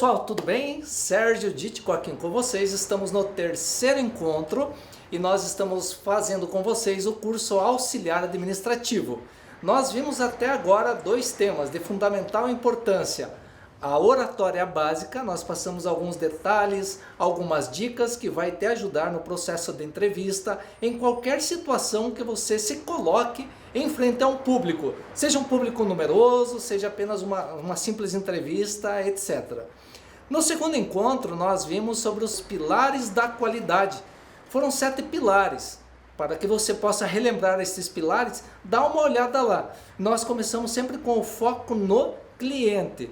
pessoal, tudo bem? Sérgio Dítico aqui com vocês. Estamos no terceiro encontro e nós estamos fazendo com vocês o curso auxiliar administrativo. Nós vimos até agora dois temas de fundamental importância. A oratória básica, nós passamos alguns detalhes, algumas dicas que vai te ajudar no processo de entrevista, em qualquer situação que você se coloque em frente a um público, seja um público numeroso, seja apenas uma simples entrevista, etc. No segundo encontro, nós vimos sobre os pilares da qualidade. Foram 7 pilares. Para que você possa relembrar esses pilares, dá uma olhada lá. Nós começamos sempre com o foco no cliente.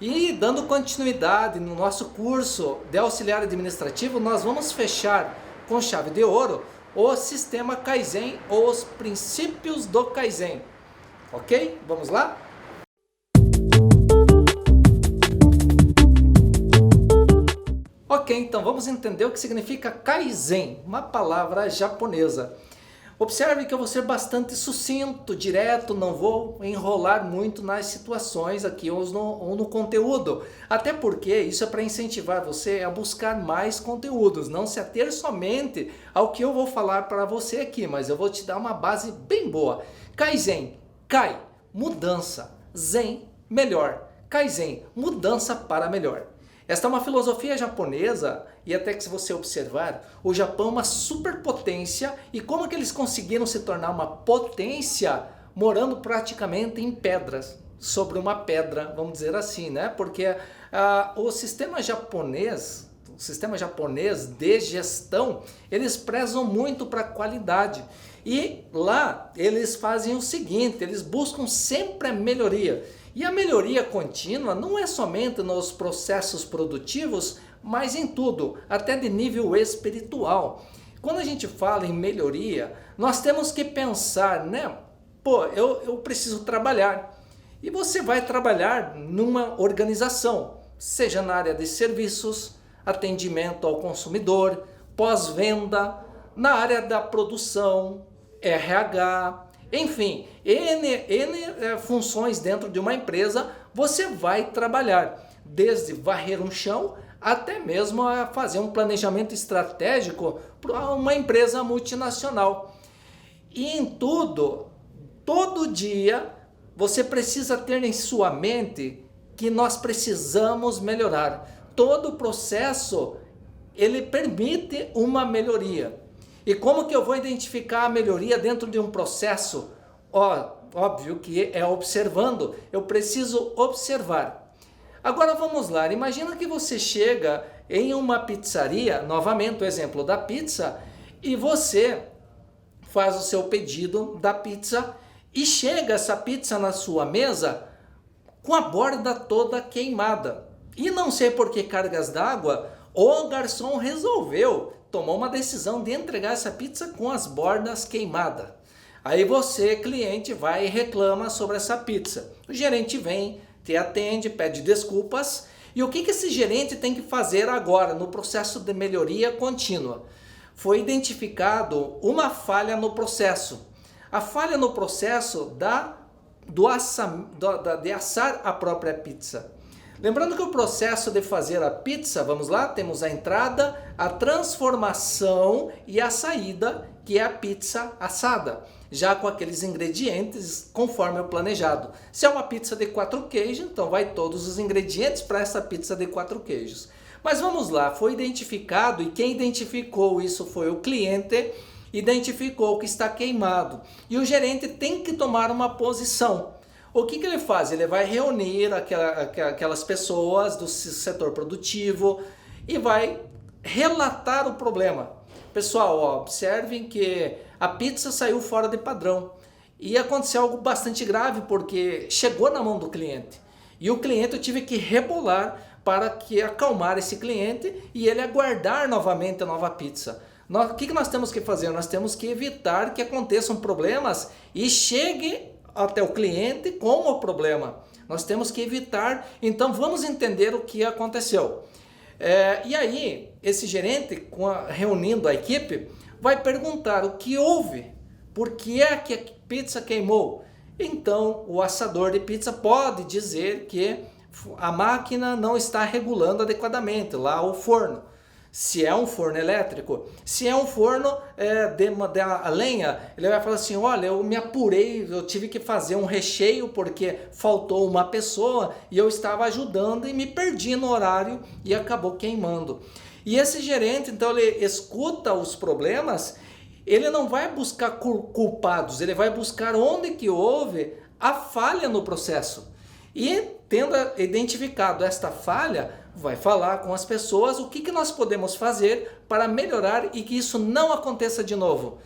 E dando continuidade no nosso curso de auxiliar administrativo, nós vamos fechar com chave de ouro o sistema Kaizen ou os princípios do Kaizen. Ok? Vamos lá? Ok, então vamos entender o que significa Kaizen, uma palavra japonesa. Observe que eu vou ser bastante sucinto, direto, não vou enrolar muito nas situações aqui ou no conteúdo. Até porque isso é para incentivar você a buscar mais conteúdos, não se ater somente ao que eu vou falar para você aqui, mas eu vou te dar uma base bem boa. Kaizen, Kai, mudança, Zen, melhor. Kaizen, mudança para melhor. Esta é uma filosofia japonesa e até que se você observar, o Japão é uma superpotência e como que eles conseguiram se tornar uma potência morando praticamente em pedras, sobre uma pedra, vamos dizer assim, né? Porque o sistema japonês de gestão, eles prezam muito para a qualidade. E lá eles fazem o seguinte, eles buscam sempre a melhoria. E a melhoria contínua não é somente nos processos produtivos, mas em tudo, até de nível espiritual. Quando a gente fala em melhoria, nós temos que pensar, né? Pô, eu preciso trabalhar. E você vai trabalhar numa organização, seja na área de serviços, atendimento ao consumidor, pós-venda, na área da produção, RH, enfim, N funções dentro de uma empresa você vai trabalhar, desde varrer um chão até mesmo a fazer um planejamento estratégico para uma empresa multinacional. E em tudo, todo dia, você precisa ter em sua mente que nós precisamos melhorar. Todo o processo, ele permite uma melhoria. E como que eu vou identificar a melhoria dentro de um processo? Óbvio que é observando, eu preciso observar. Agora vamos lá, imagina que você chega em uma pizzaria, novamente o exemplo da pizza, e você faz o seu pedido da pizza e chega essa pizza na sua mesa com a borda toda queimada. E não sei por que cargas d'água, o garçom tomou uma decisão de entregar essa pizza com as bordas queimadas. Aí você, cliente, vai e reclama sobre essa pizza. O gerente vem, te atende, pede desculpas. E o que esse gerente tem que fazer agora no processo de melhoria contínua? Foi identificado uma falha no processo. A falha no processo de assar a própria pizza. Lembrando que o processo de fazer a pizza, vamos lá, temos a entrada, a transformação e a saída, que é a pizza assada, já com aqueles ingredientes conforme o planejado. Se é uma pizza de 4 queijos, então vai todos os ingredientes para essa pizza de 4 queijos. Mas vamos lá, foi identificado e quem identificou isso foi o cliente, identificou que está queimado. E o gerente tem que tomar uma posição. O que ele faz? Ele vai reunir aquelas pessoas do setor produtivo e vai relatar o problema. Pessoal, observem que a pizza saiu fora de padrão e aconteceu algo bastante grave porque chegou na mão do cliente. E o cliente eu tive que rebolar para que acalmar esse cliente e ele aguardar novamente a nova pizza. O que nós temos que fazer? Nós temos que evitar que aconteçam problemas e chegue até o cliente com o problema. Nós temos que evitar, então vamos entender o que aconteceu. E aí, esse gerente, reunindo a equipe, vai perguntar o que houve, por que é que a pizza queimou. Então, o assador de pizza pode dizer que a máquina não está regulando adequadamente lá o forno. Se é um forno elétrico, se é um forno a lenha, ele vai falar assim, olha, eu me apurei, eu tive que fazer um recheio porque faltou uma pessoa e eu estava ajudando e me perdi no horário e acabou queimando. E esse gerente, então, ele escuta os problemas, ele não vai buscar culpados, ele vai buscar onde que houve a falha no processo. E tendo identificado esta falha, vai falar com as pessoas o que nós podemos fazer para melhorar e que isso não aconteça de novo.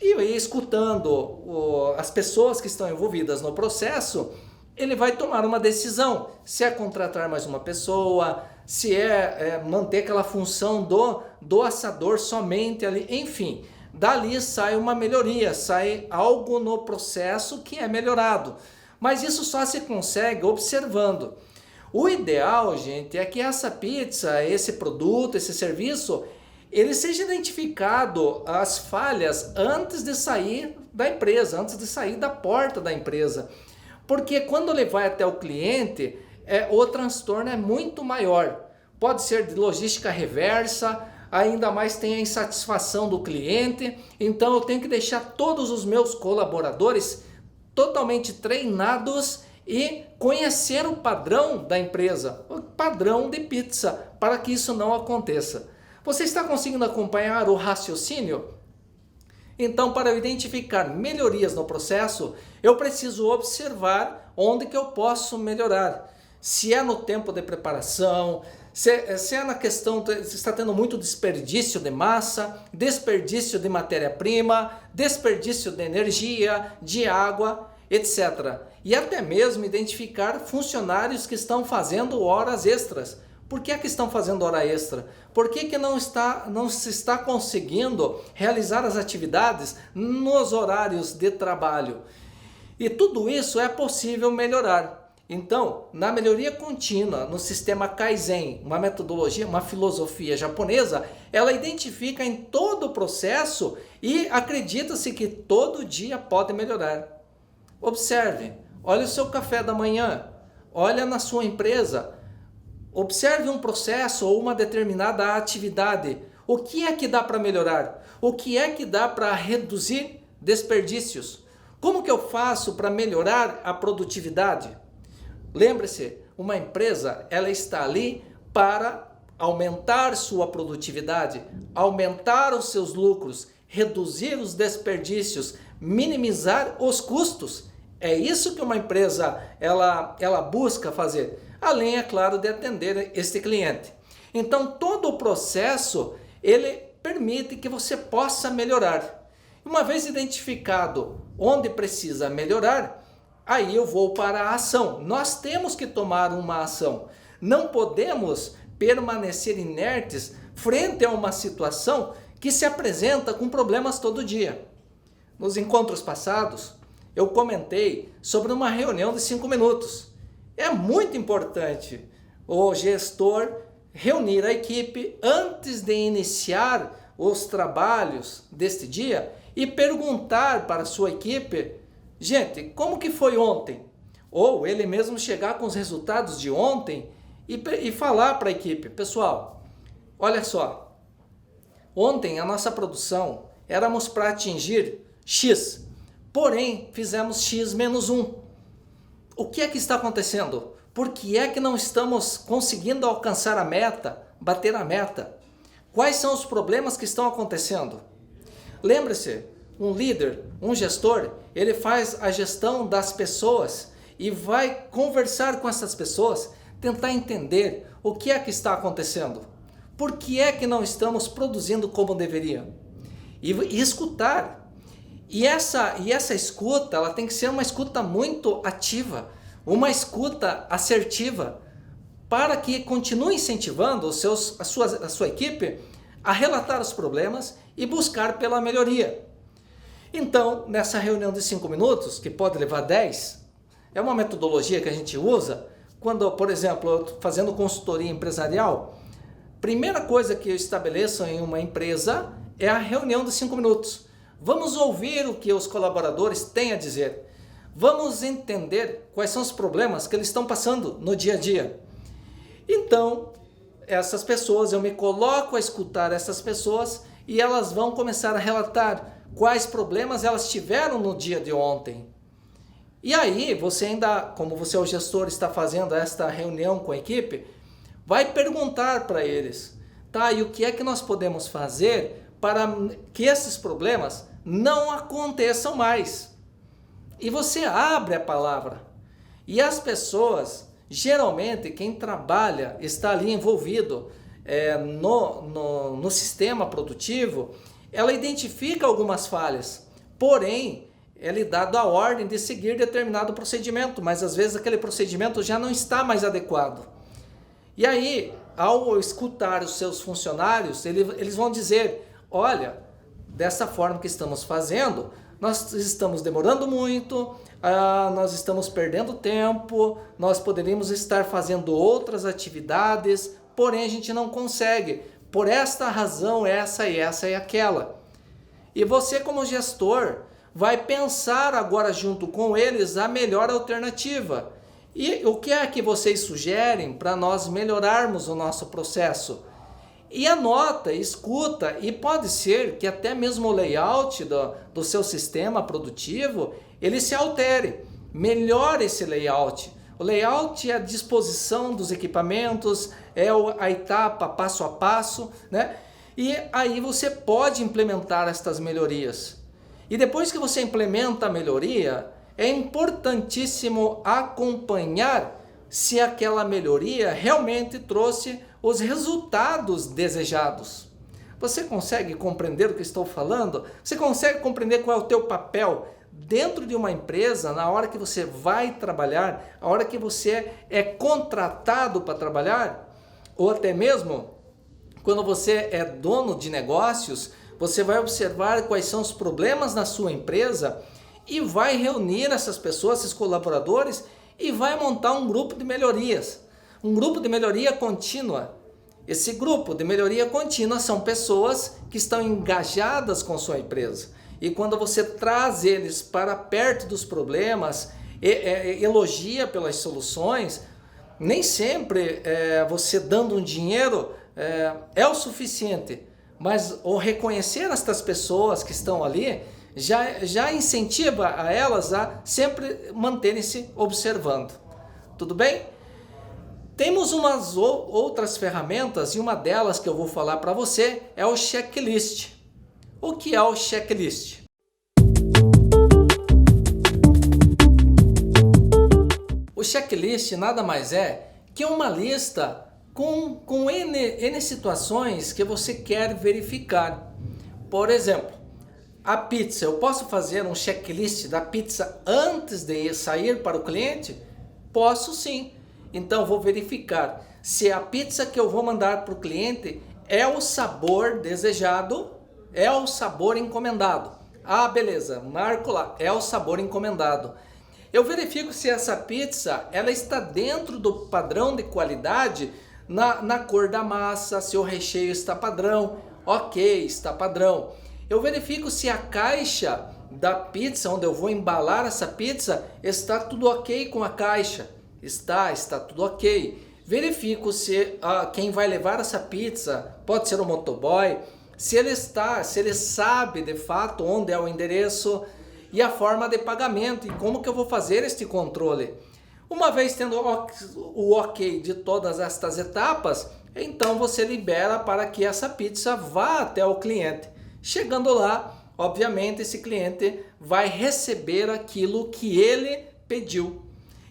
E escutando as pessoas que estão envolvidas no processo, ele vai tomar uma decisão, se é contratar mais uma pessoa, se é manter aquela função do assador somente ali, enfim. Dali sai uma melhoria, sai algo no processo que é melhorado. Mas isso só se consegue observando. O ideal, gente, é que essa pizza, esse produto, esse serviço, ele seja identificado as falhas antes de sair da empresa, antes de sair da porta da empresa. Porque quando ele vai até o cliente, o transtorno é muito maior. Pode ser de logística reversa, ainda mais tem a insatisfação do cliente. Então eu tenho que deixar todos os meus colaboradores totalmente treinados e conhecer o padrão da empresa, o padrão de pizza, para que isso não aconteça. Você está conseguindo acompanhar o raciocínio? Então, para eu identificar melhorias no processo, eu preciso observar onde que eu posso melhorar. Se é no tempo de preparação, se é na questão, se está tendo muito desperdício de massa, desperdício de matéria-prima, desperdício de energia, de água, etc. E até mesmo identificar funcionários que estão fazendo horas extras. Por que que estão fazendo hora extra? Por que não se está conseguindo realizar as atividades nos horários de trabalho? E tudo isso é possível melhorar. Então, na melhoria contínua, no sistema Kaizen, uma metodologia, uma filosofia japonesa, ela identifica em todo o processo e acredita-se que todo dia pode melhorar. Observe, olha o seu café da manhã, olha na sua empresa, observe um processo ou uma determinada atividade. O que é que dá para melhorar? O que é que dá para reduzir desperdícios? Como que eu faço para melhorar a produtividade? Lembre-se, uma empresa ela está ali para aumentar sua produtividade, aumentar os seus lucros, reduzir os desperdícios, minimizar os custos. É isso que uma empresa ela busca fazer, além, é claro, de atender este cliente. Então, todo o processo, ele permite que você possa melhorar. Uma vez identificado onde precisa melhorar, aí eu vou para a ação. Nós temos que tomar uma ação. Não podemos permanecer inertes frente a uma situação que se apresenta com problemas todo dia. Nos encontros passados, eu comentei sobre uma reunião de 5 minutos. É muito importante o gestor reunir a equipe antes de iniciar os trabalhos deste dia e perguntar para a sua equipe, gente, como que foi ontem? Ou ele mesmo chegar com os resultados de ontem e falar para a equipe, pessoal, olha só, ontem a nossa produção éramos para atingir X, porém fizemos X menos 1. O que é que está acontecendo? Por que é que não estamos conseguindo alcançar a meta, bater a meta? Quais são os problemas que estão acontecendo? Lembre-se, um líder, um gestor, ele faz a gestão das pessoas e vai conversar com essas pessoas, tentar entender o que é que está acontecendo. Por que é que não estamos produzindo como deveria? E escutar. E essa escuta, ela tem que ser uma escuta muito ativa, uma escuta assertiva, para que continue incentivando a sua equipe a relatar os problemas e buscar pela melhoria. Então, nessa reunião de 5 minutos, que pode levar 10, é uma metodologia que a gente usa quando, por exemplo, eu estou fazendo consultoria empresarial. Primeira coisa que eu estabeleço em uma empresa é a reunião de 5 minutos. Vamos ouvir o que os colaboradores têm a dizer. Vamos entender quais são os problemas que eles estão passando no dia a dia. Então, essas pessoas, eu me coloco a escutar essas pessoas e elas vão começar a relatar quais problemas elas tiveram no dia de ontem. E aí, você ainda, como você é o gestor, está fazendo esta reunião com a equipe, vai perguntar para eles, tá, e o que é que nós podemos fazer para que esses problemas não aconteçam mais? E você abre a palavra. E as pessoas, geralmente, quem trabalha, está ali envolvido no sistema produtivo, ela identifica algumas falhas, porém, é lhe dado a ordem de seguir determinado procedimento, mas às vezes aquele procedimento já não está mais adequado. E aí, ao escutar os seus funcionários, eles vão dizer, olha, dessa forma que estamos fazendo, nós estamos demorando muito, nós estamos perdendo tempo, nós poderíamos estar fazendo outras atividades, porém a gente não consegue, por esta razão, essa e aquela. E você, como gestor, vai pensar agora junto com eles a melhor alternativa. E o que é que vocês sugerem para nós melhorarmos o nosso processo? E anota, escuta, e pode ser que até mesmo o layout do seu sistema produtivo, ele se altere. Melhore esse layout. O layout é a disposição dos equipamentos, é a etapa passo a passo, né? E aí você pode implementar estas melhorias. E depois que você implementa a melhoria, é importantíssimo acompanhar se aquela melhoria realmente trouxe os resultados desejados. Você consegue compreender o que estou falando? Você consegue compreender qual é o teu papel dentro de uma empresa na hora que você vai trabalhar, a hora que você é contratado para trabalhar? Ou até mesmo quando você é dono de negócios, você vai observar quais são os problemas na sua empresa e vai reunir essas pessoas, esses colaboradores, e vai montar um grupo de melhorias. Um grupo de melhoria contínua. Esse grupo de melhoria contínua são pessoas que estão engajadas com sua empresa. E quando você traz eles para perto dos problemas, elogia pelas soluções, nem sempre você dando um dinheiro é o suficiente. Mas o reconhecer estas pessoas que estão ali já incentiva a elas a sempre manterem-se observando. Tudo bem? Temos umas outras ferramentas e uma delas que eu vou falar para você é o checklist. O que é o checklist? O checklist nada mais é que uma lista com N situações que você quer verificar. Por exemplo, a pizza, eu posso fazer um checklist da pizza antes de sair para o cliente? Posso sim. Então vou verificar se a pizza que eu vou mandar para o cliente é o sabor desejado, é o sabor encomendado. Ah, beleza, marco lá, é o sabor encomendado. Eu verifico se essa pizza ela está dentro do padrão de qualidade na cor da massa, se o recheio está padrão. Ok, está padrão. Eu verifico se a caixa da pizza, onde eu vou embalar essa pizza, está tudo ok com a caixa. Está tudo ok. Verifico se quem vai levar essa pizza pode ser o motoboy, se ele sabe de fato onde é o endereço e a forma de pagamento e como que eu vou fazer este controle. Uma vez tendo o ok de todas estas etapas, então você libera para que essa pizza vá até o cliente. Chegando lá, obviamente esse cliente vai receber aquilo que ele pediu.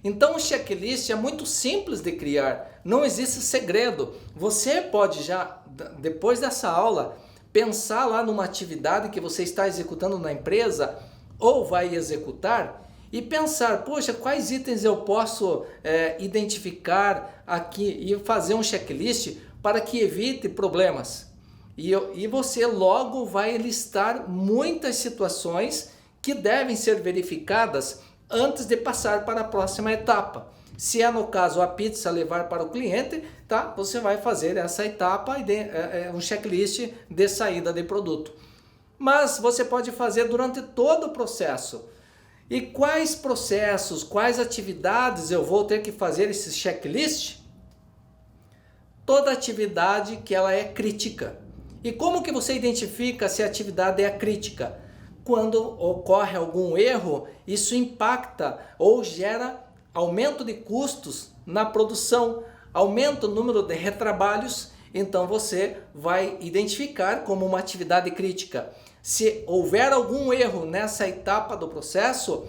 Então o checklist é muito simples de criar, não existe segredo. Você pode já, depois dessa aula, pensar lá numa atividade que você está executando na empresa ou vai executar e pensar, poxa, quais itens eu posso identificar aqui e fazer um checklist para que evite problemas. E você logo vai listar muitas situações que devem ser verificadas antes de passar para a próxima etapa. Se é no caso a pizza levar para o cliente, tá? Você vai fazer essa etapa, um checklist de saída de produto. Mas você pode fazer durante todo o processo. E quais processos, quais atividades eu vou ter que fazer esse checklist? Toda atividade que ela é crítica. E como que você identifica se a atividade é crítica? Quando ocorre algum erro, isso impacta ou gera aumento de custos na produção, aumenta o número de retrabalhos, então você vai identificar como uma atividade crítica. Se houver algum erro nessa etapa do processo,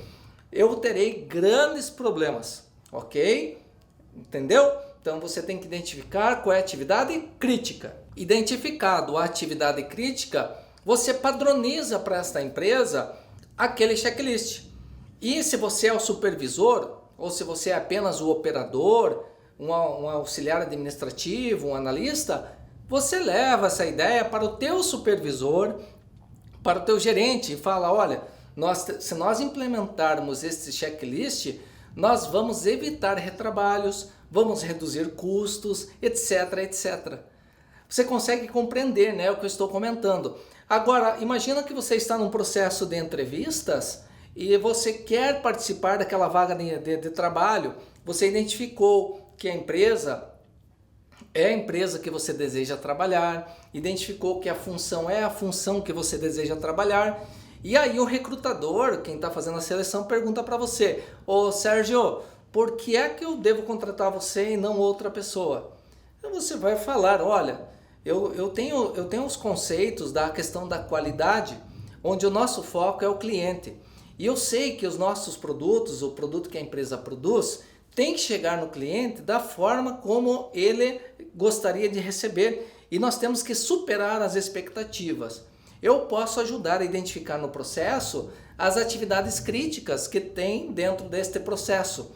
eu terei grandes problemas, ok? Entendeu? Então você tem que identificar qual é a atividade crítica. Identificado a atividade crítica, você padroniza para esta empresa aquele checklist. E se você é o supervisor, ou se você é apenas o operador, um auxiliar administrativo, um analista, você leva essa ideia para o teu supervisor, para o teu gerente e fala, olha, se nós implementarmos esse checklist, nós vamos evitar retrabalhos, vamos reduzir custos, etc, etc. Você consegue compreender, né, o que eu estou comentando. Agora, imagina que você está num processo de entrevistas e você quer participar daquela vaga de trabalho, você identificou que a empresa é a empresa que você deseja trabalhar, identificou que a função é a função que você deseja trabalhar, e aí o recrutador, quem está fazendo a seleção, pergunta para você, ô Sérgio, por que é que eu devo contratar você e não outra pessoa? Então você vai falar, olha, eu tenho os conceitos da questão da qualidade, onde o nosso foco é o cliente. E eu sei que os nossos produtos, o produto que a empresa produz, tem que chegar no cliente da forma como ele gostaria de receber. E nós temos que superar as expectativas. Eu posso ajudar a identificar no processo as atividades críticas que tem dentro deste processo.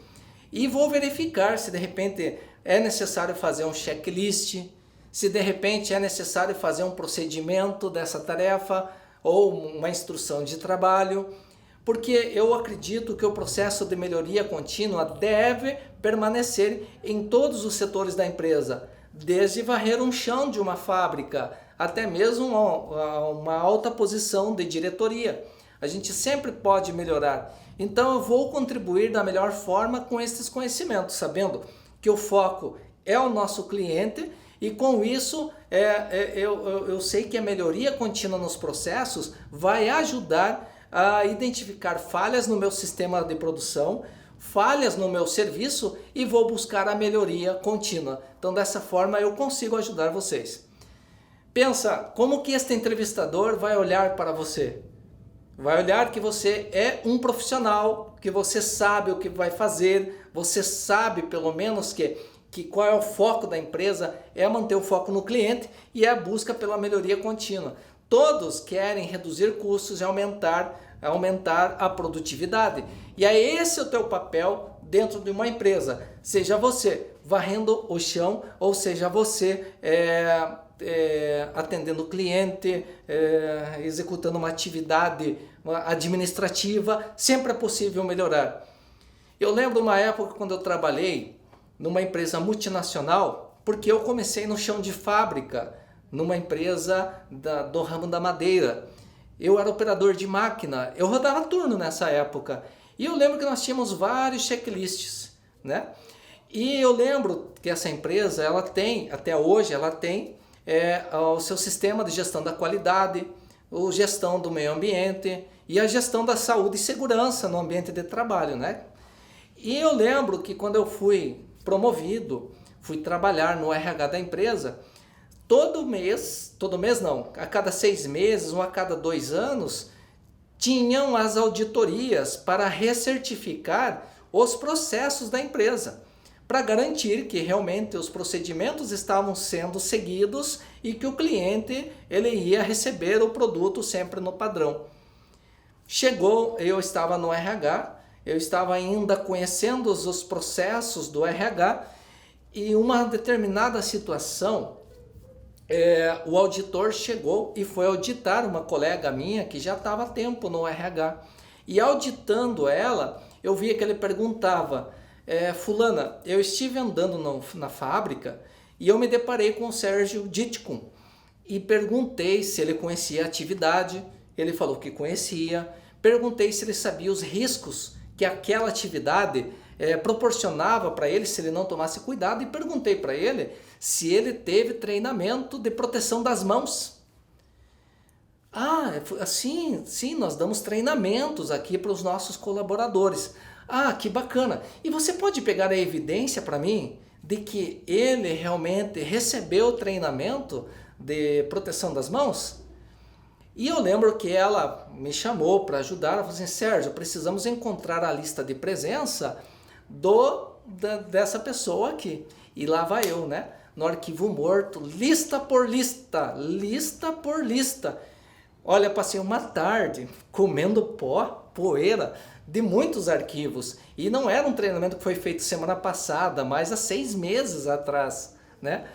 E vou verificar se de repente é necessário fazer um checklist, se de repente é necessário fazer um procedimento dessa tarefa ou uma instrução de trabalho, porque eu acredito que o processo de melhoria contínua deve permanecer em todos os setores da empresa, desde varrer um chão de uma fábrica até mesmo uma alta posição de diretoria. A gente sempre pode melhorar. Então eu vou contribuir da melhor forma com esses conhecimentos, sabendo que o foco é o nosso cliente e com isso eu sei que a melhoria contínua nos processos vai ajudar a identificar falhas no meu sistema de produção, falhas no meu serviço e vou buscar a melhoria contínua. Então dessa forma eu consigo ajudar vocês. Pensa, como que este entrevistador vai olhar para você? Vai olhar que você é um profissional, que você sabe o que vai fazer, você sabe pelo menos que qual é o foco da empresa, é manter o foco no cliente e é a busca pela melhoria contínua. Todos querem reduzir custos e aumentar a produtividade. E é esse o teu papel dentro de uma empresa. Seja você varrendo o chão ou seja você atendendo o cliente, executando uma atividade administrativa, sempre é possível melhorar. Eu lembro uma época quando eu trabalhei numa empresa multinacional, porque eu comecei no chão de fábrica, numa empresa do ramo da madeira. Eu era operador de máquina, eu rodava turno nessa época. E eu lembro que nós tínhamos vários checklists, né? E eu lembro que essa empresa, ela tem, até hoje, ela tem o seu sistema de gestão da qualidade, a gestão do meio ambiente e a gestão da saúde e segurança no ambiente de trabalho, né? E eu lembro que quando eu fui promovido, fui trabalhar no RH da empresa, todo mês não, a cada 6 meses ou a cada 2 anos, tinham as auditorias para recertificar os processos da empresa, para garantir que realmente os procedimentos estavam sendo seguidos e que o cliente ele ia receber o produto sempre no padrão. Chegou, eu estava no RH, eu estava ainda conhecendo os processos do RH e uma determinada situação, o auditor chegou e foi auditar uma colega minha que já estava há tempo no RH. E auditando ela, eu via que ele perguntava, fulana, eu estive andando na fábrica e eu me deparei com o Sérgio Ditcom e perguntei se ele conhecia a atividade. Ele falou que conhecia. perguntei se ele sabia os riscos que aquela atividade proporcionava para ele se ele não tomasse cuidado, e perguntei para ele se ele teve treinamento de proteção das mãos. Ah, assim, sim, nós damos treinamentos aqui para os nossos colaboradores. Ah, que bacana. E você pode pegar a evidência para mim de que ele realmente recebeu treinamento de proteção das mãos? E eu lembro que ela me chamou para ajudar. Ela falou assim: Sérgio, precisamos encontrar a lista de presença dessa pessoa aqui. E lá vai eu, né? No arquivo morto, lista por lista, lista por lista. Olha, passei uma tarde comendo poeira de muitos arquivos. E não era um treinamento que foi feito semana passada, mas há 6 meses atrás, né?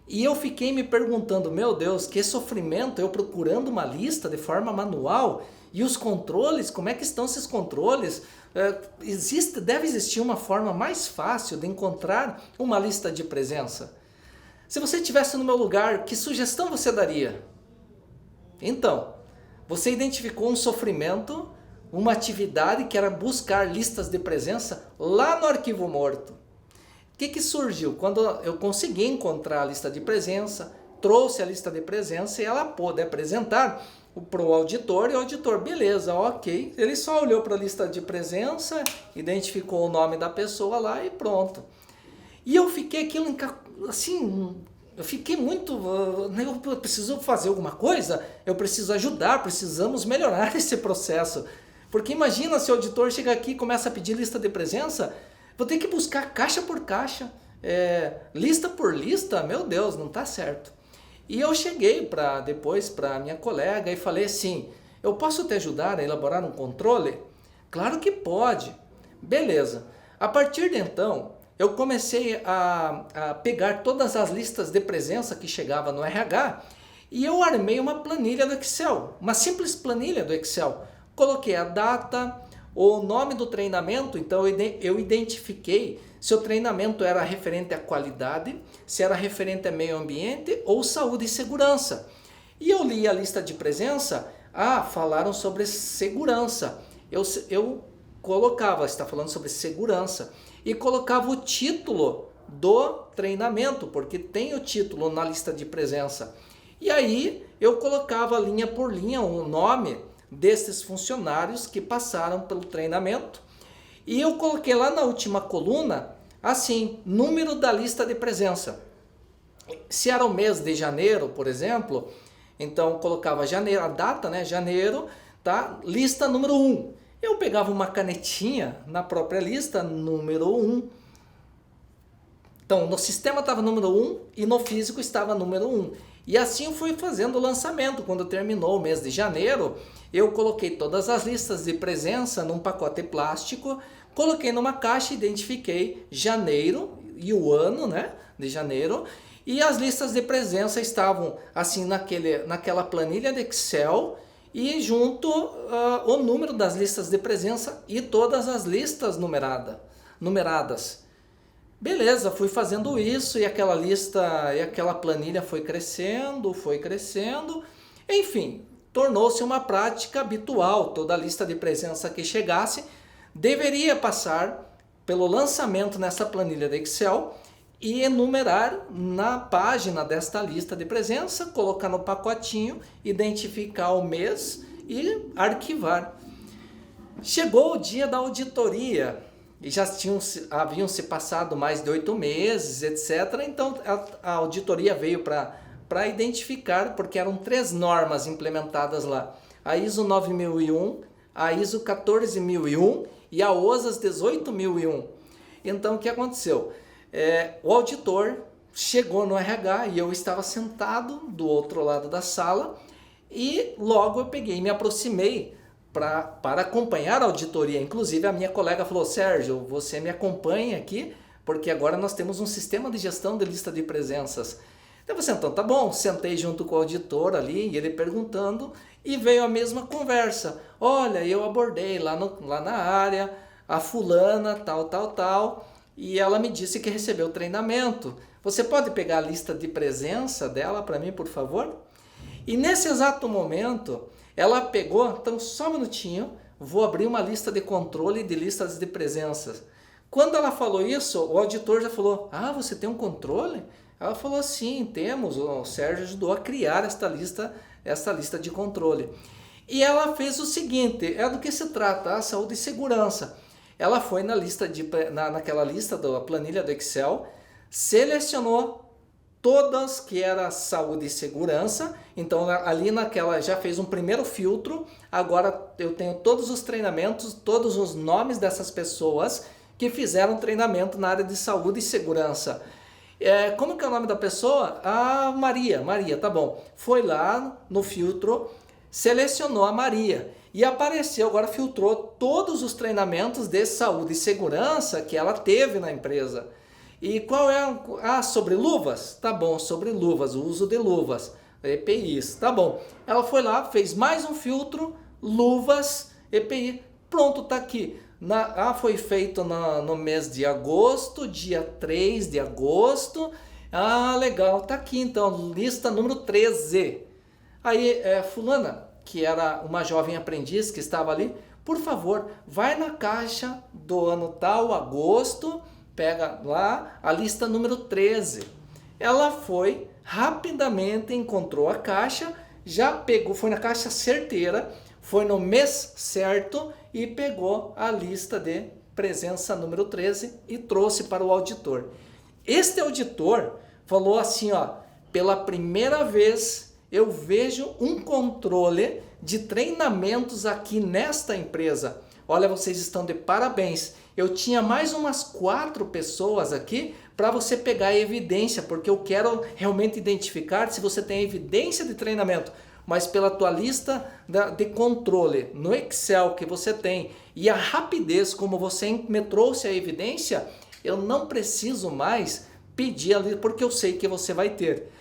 E eu fiquei me perguntando, meu Deus, que sofrimento, eu procurando uma lista de forma manual. E os controles, como é que estão esses controles? Deve existir uma forma mais fácil de encontrar uma lista de presença. Se você estivesse no meu lugar, que sugestão você daria? Então, você identificou um sofrimento, uma atividade que era buscar listas de presença lá no arquivo morto. O que surgiu? Quando eu consegui encontrar a lista de presença, trouxe a lista de presença e ela pôde apresentar para o auditor, e o auditor, beleza, ok. Ele só olhou para a lista de presença, identificou o nome da pessoa lá e pronto. E eu fiquei aquilo assim, eu fiquei muito, eu preciso fazer alguma coisa, eu preciso ajudar, precisamos melhorar esse processo. Porque imagina se o auditor chega aqui e começa a pedir lista de presença, vou ter que buscar caixa por caixa, lista por lista, meu Deus, não está certo. E eu cheguei depois para minha colega e falei assim: eu posso te ajudar a elaborar um controle? Claro que pode. Beleza. A partir de então, eu comecei a pegar todas as listas de presença que chegava no RH e eu armei uma planilha do Excel, uma simples planilha do Excel. Coloquei a data, o nome do treinamento, então eu identifiquei se o treinamento era referente à qualidade, se era referente a meio ambiente ou saúde e segurança. E eu li a lista de presença, falaram sobre segurança. Eu colocava, está falando sobre segurança, e colocava o título do treinamento, porque tem o título na lista de presença. E aí eu colocava linha por linha o nome desses funcionários que passaram pelo treinamento. E eu coloquei lá na última coluna, assim, número da lista de presença. Se era o mês de janeiro, por exemplo, então colocava janeiro, a data, né, janeiro, tá? Lista número 1. Eu pegava uma canetinha na própria lista, número 1. Então, no sistema estava número 1 e no físico estava número 1. E assim eu fui fazendo o lançamento. Quando terminou o mês de janeiro, eu coloquei todas as listas de presença num pacote plástico, coloquei numa caixa, identifiquei janeiro e o ano, né, de janeiro, e as listas de presença estavam assim naquela planilha de Excel, e junto o número das listas de presença e todas as listas numeradas. Beleza, fui fazendo isso e aquela lista e aquela planilha foi crescendo, enfim, tornou-se uma prática habitual. Toda a lista de presença que chegasse deveria passar pelo lançamento nessa planilha de Excel e enumerar na página desta lista de presença, colocar no pacotinho, identificar o mês e arquivar. Chegou o dia da auditoria e já haviam se passado mais de 8 meses, etc. Então a auditoria veio para identificar, porque eram 3 normas implementadas lá: a ISO 9001, a ISO 14001 e a OSAS 18001. Então o que aconteceu? O auditor chegou no RH e eu estava sentado do outro lado da sala, e logo eu peguei e me aproximei para acompanhar a auditoria. Inclusive a minha colega falou: Sérgio, você me acompanha aqui, porque agora nós temos um sistema de gestão de lista de presenças. Então você, então tá bom, sentei junto com o auditor ali, e ele perguntando, e veio a mesma conversa. Olha, eu abordei lá na área a fulana, tal, e ela me disse que recebeu treinamento. Você pode pegar a lista de presença dela para mim, por favor? E nesse exato momento, ela pegou, então só um minutinho, vou abrir uma lista de controle de listas de presenças. Quando ela falou isso, o auditor já falou, ah, você tem um controle? Ela falou, sim, temos, o Sérgio ajudou a criar esta lista de controle. E ela fez o seguinte, é do que se trata, a saúde e segurança. Ela foi naquela lista da planilha do Excel, selecionou todas que era saúde e segurança, então ali naquela já fez um primeiro filtro, agora eu tenho todos os treinamentos, todos os nomes dessas pessoas que fizeram treinamento na área de saúde e segurança. Como que é o nome da pessoa? Ah, Maria, tá bom. Foi lá no filtro, selecionou a Maria e apareceu, agora filtrou todos os treinamentos de saúde e segurança que ela teve na empresa. E qual é? Ah, sobre luvas? Tá bom, sobre luvas, o uso de luvas, EPIs, tá bom. Ela foi lá, fez mais um filtro, luvas, EPI, pronto, tá aqui. Foi feito no mês de agosto, dia 3 de agosto. Ah, legal, tá aqui então, lista número 13. Aí, fulana, que era uma jovem aprendiz que estava ali, por favor, vai na caixa do ano tal, agosto, pega lá a lista número 13. Ela foi, rapidamente encontrou a caixa, já pegou, foi na caixa certeira, foi no mês certo e pegou a lista de presença número 13 e trouxe para o auditor. Este auditor falou assim, ó, pela primeira vez eu vejo um controle de treinamentos aqui nesta empresa. Olha, vocês estão de parabéns. Eu tinha mais umas 4 pessoas aqui para você pegar a evidência, porque eu quero realmente identificar se você tem evidência de treinamento. Mas pela tua lista de controle no Excel que você tem e a rapidez como você me trouxe a evidência, eu não preciso mais pedir ali, porque eu sei que você vai ter.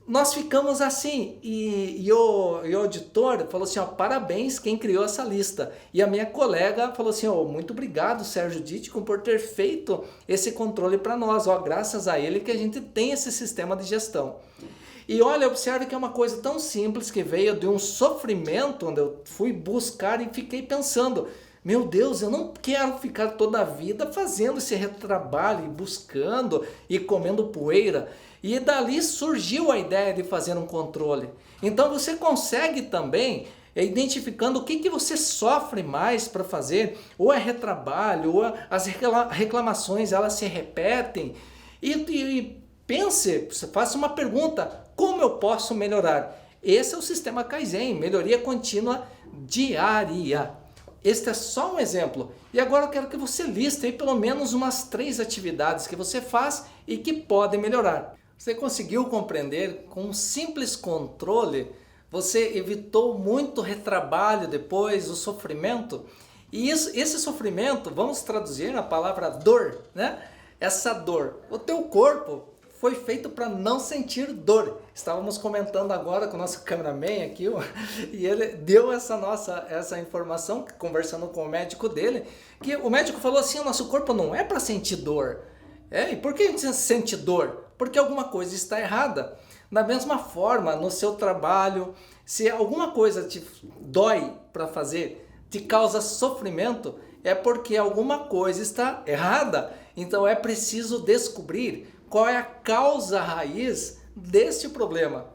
Nós ficamos assim, e o auditor falou assim, ó, parabéns quem criou essa lista. E a minha colega falou assim, ó, muito obrigado Sérgio Ditko por ter feito esse controle para nós, ó, graças a ele que a gente tem esse sistema de gestão. E olha, observe que é uma coisa tão simples que veio de um sofrimento, onde eu fui buscar e fiquei pensando, meu Deus, eu não quero ficar toda a vida fazendo esse retrabalho, buscando e comendo poeira. E dali surgiu a ideia de fazer um controle. Então você consegue também, identificando o que você sofre mais para fazer, ou é retrabalho, ou as reclamações elas se repetem. E pense, faça uma pergunta, como eu posso melhorar? Esse é o sistema Kaizen, melhoria contínua diária. Este é só um exemplo. E agora eu quero que você liste aí pelo menos umas 3 atividades que você faz e que podem melhorar. Você conseguiu compreender? Com um simples controle, você evitou muito retrabalho depois, o sofrimento. E esse sofrimento, vamos traduzir na palavra dor, né? Essa dor, o teu corpo foi feito para não sentir dor. Estávamos comentando agora com o nosso cameraman aqui, e ele deu essa informação, conversando com o médico dele, que o médico falou assim, o nosso corpo não é para sentir dor. E por que a gente sente dor? Porque alguma coisa está errada. Da mesma forma, no seu trabalho, se alguma coisa te dói para fazer, te causa sofrimento, é porque alguma coisa está errada. Então é preciso descobrir qual é a causa raiz deste problema.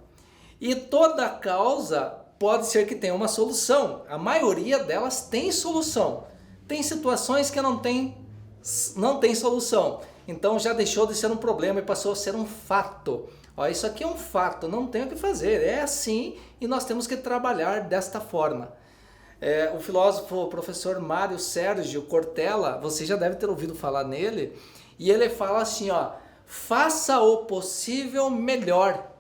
E toda causa pode ser que tenha uma solução. A maioria delas tem solução. Tem situações que não tem solução. Então já deixou de ser um problema e passou a ser um fato. Ó, isso aqui é um fato, não tem o que fazer. É assim e nós temos que trabalhar desta forma. O filósofo, o professor Mário Sérgio Cortella, você já deve ter ouvido falar nele, e ele fala assim, ó, faça o possível melhor.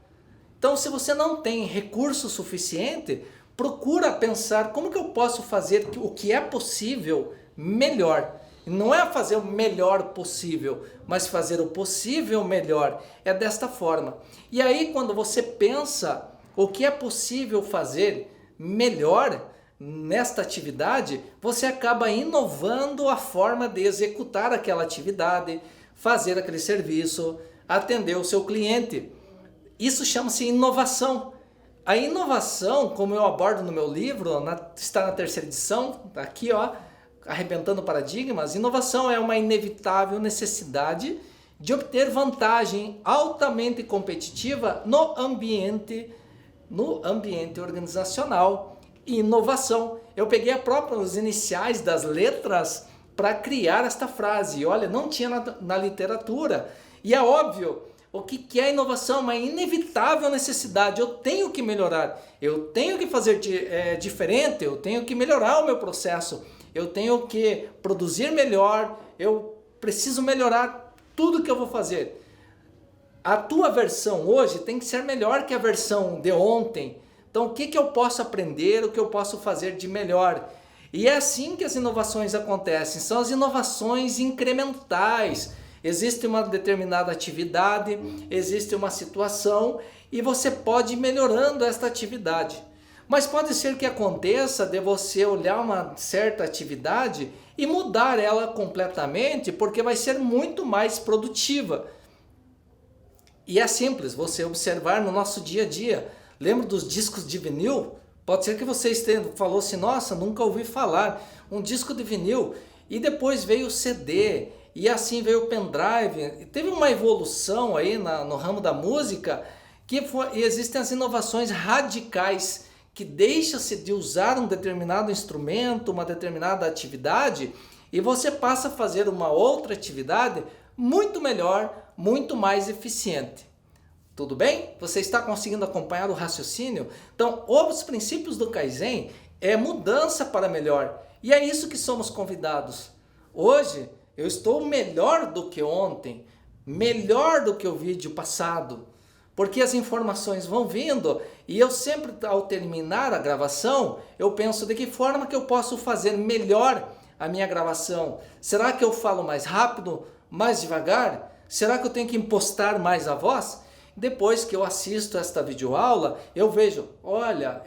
Então, se você não tem recurso suficiente, procura pensar como que eu posso fazer o que é possível melhor. Não é fazer o melhor possível, mas fazer o possível melhor. É desta forma. E aí, quando você pensa o que é possível fazer melhor nesta atividade, você acaba inovando a forma de executar aquela atividade, fazer aquele serviço, atender o seu cliente. Isso chama-se inovação. A inovação, como eu abordo no meu livro, está na terceira edição, aqui ó, Arrebentando Paradigmas, inovação é uma inevitável necessidade de obter vantagem altamente competitiva no ambiente organizacional. Inovação. Eu peguei os iniciais das letras para criar esta frase. E olha, não tinha na literatura. E é óbvio, o que é inovação? Uma inevitável necessidade. Eu tenho que melhorar, eu tenho que fazer diferente, eu tenho que melhorar o meu processo, eu tenho que produzir melhor, eu preciso melhorar tudo que eu vou fazer. A tua versão hoje tem que ser melhor que a versão de ontem. Então o que eu posso aprender, o que eu posso fazer de melhor? E é assim que as inovações acontecem, são as inovações incrementais. Existe uma determinada atividade, existe uma situação e você pode ir melhorando esta atividade. Mas pode ser que aconteça de você olhar uma certa atividade e mudar ela completamente, porque vai ser muito mais produtiva. E é simples, você observar no nosso dia a dia. Lembra dos discos de vinil? Pode ser que você falou assim, nossa, nunca ouvi falar. Um disco de vinil. E depois veio o CD, e assim veio o pendrive. Teve uma evolução aí no ramo da música, e existem as inovações radicais, que deixa-se de usar um determinado instrumento, uma determinada atividade, e você passa a fazer uma outra atividade muito melhor, muito mais eficiente. Tudo bem? Você está conseguindo acompanhar o raciocínio? Então, os princípios do Kaizen é mudança para melhor. E é isso que somos convidados. Hoje, eu estou melhor do que ontem, melhor do que o vídeo passado. Porque as informações vão vindo e eu sempre, ao terminar a gravação, eu penso de que forma que eu posso fazer melhor a minha gravação. Será que eu falo mais rápido, mais devagar? Será que eu tenho que impostar mais a voz? Depois que eu assisto esta videoaula, eu vejo, olha,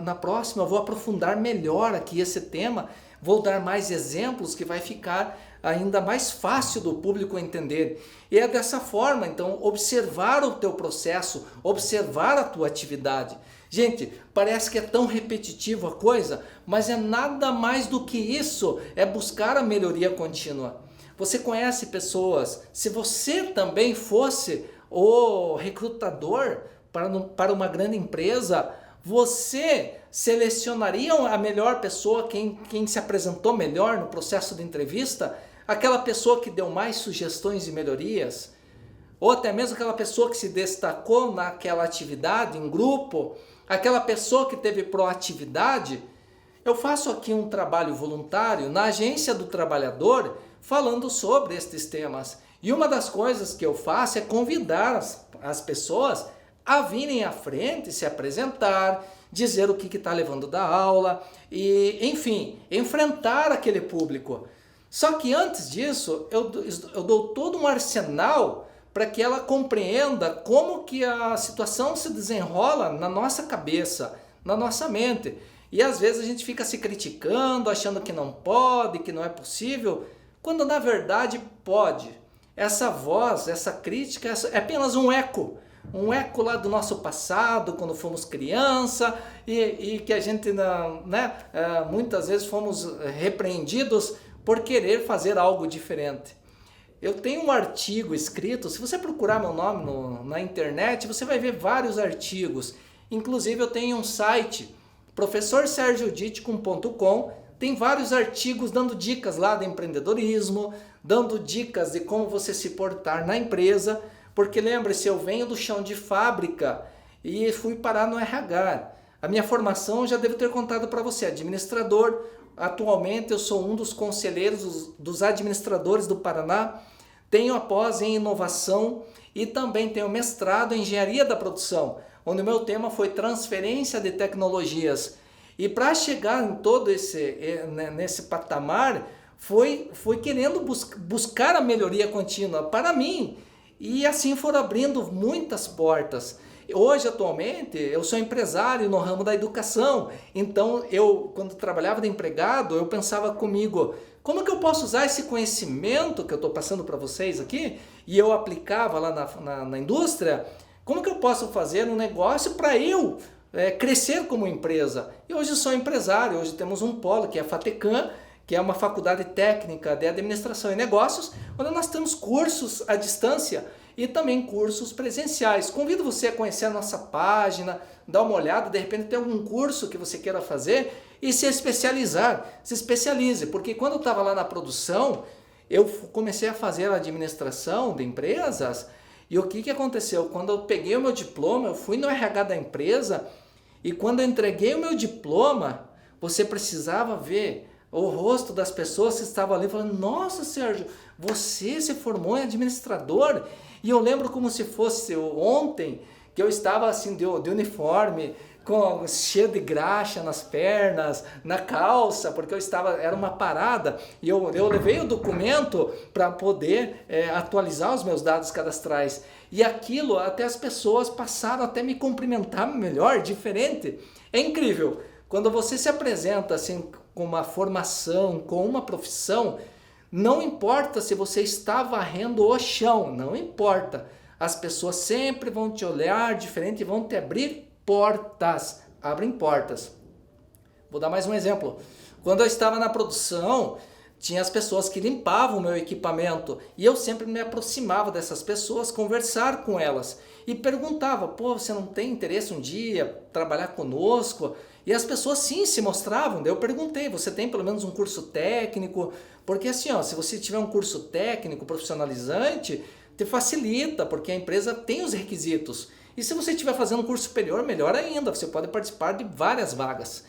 na próxima eu vou aprofundar melhor aqui esse tema, vou dar mais exemplos que vai ficar ainda mais fácil do público entender. E é dessa forma, então, observar o teu processo, observar a tua atividade. Gente, parece que é tão repetitivo a coisa, mas é nada mais do que isso, é buscar a melhoria contínua. Você conhece pessoas, se você também fosse o recrutador para uma grande empresa, você selecionaria a melhor pessoa, quem se apresentou melhor no processo de entrevista, aquela pessoa que deu mais sugestões de melhorias, ou até mesmo aquela pessoa que se destacou naquela atividade, em grupo, aquela pessoa que teve proatividade. Eu faço aqui um trabalho voluntário na Agência do Trabalhador, falando sobre estes temas. E uma das coisas que eu faço é convidar as pessoas a virem à frente, se apresentar, dizer o que está levando da aula e, enfim, enfrentar aquele público. Só que antes disso, eu dou todo um arsenal para que ela compreenda como que a situação se desenrola na nossa cabeça, na nossa mente. E às vezes a gente fica se criticando, achando que não pode, que não é possível, quando na verdade pode. Essa voz, essa crítica é apenas um eco lá do nosso passado, quando fomos criança e que a gente, né, muitas vezes fomos repreendidos por querer fazer algo diferente. Eu tenho um artigo escrito, se você procurar meu nome na internet, você vai ver vários artigos. Inclusive eu tenho um site, professorsergioditcom.com, tem vários artigos dando dicas lá de empreendedorismo, dando dicas de como você se portar na empresa, porque lembre-se, eu venho do chão de fábrica e fui parar no RH. A minha formação eu já devo ter contado para você, administrador. Atualmente eu sou um dos conselheiros dos administradores do Paraná, tenho a pós em inovação e também tenho mestrado em engenharia da produção, onde o meu tema foi transferência de tecnologias. E para chegar em todo nesse patamar, fui querendo buscar a melhoria contínua para mim. E assim foram abrindo muitas portas. Hoje, atualmente, eu sou empresário no ramo da educação. Então, quando trabalhava de empregado, eu pensava comigo, como que eu posso usar esse conhecimento que eu estou passando para vocês aqui? E eu aplicava lá na indústria. Como que eu posso fazer um negócio para eu crescer como empresa? E hoje eu sou empresário, hoje temos um polo que é a FATECAM, que é uma faculdade técnica de administração e negócios, onde nós temos cursos à distância e também cursos presenciais. Convido você a conhecer a nossa página, dar uma olhada, de repente tem algum curso que você queira fazer e se especializar. Se especialize, porque quando eu estava lá na produção, eu comecei a fazer a administração de empresas e o que aconteceu? Quando eu peguei o meu diploma, eu fui no RH da empresa e quando eu entreguei o meu diploma, você precisava ver o rosto das pessoas que estavam ali falando, nossa Sérgio, você se formou em administrador? E eu lembro como se fosse ontem, que eu estava assim de uniforme, cheio de graxa nas pernas, na calça, porque era uma parada, e eu levei o documento para poder atualizar os meus dados cadastrais. E aquilo, até as pessoas passaram até me cumprimentar melhor, diferente. É incrível. Quando você se apresenta assim com uma formação, com uma profissão, não importa se você está varrendo o chão, não importa. As pessoas sempre vão te olhar diferente e vão te abrir portas. Abrem portas. Vou dar mais um exemplo. Quando eu estava na produção, tinha as pessoas que limpavam o meu equipamento e eu sempre me aproximava dessas pessoas, conversar com elas e perguntava, pô, você não tem interesse um dia trabalhar conosco? E as pessoas sim se mostravam. Daí eu perguntei, você tem pelo menos um curso técnico? Porque assim, ó, se você tiver um curso técnico profissionalizante, te facilita, porque a empresa tem os requisitos. E se você estiver fazendo um curso superior, melhor ainda, você pode participar de várias vagas.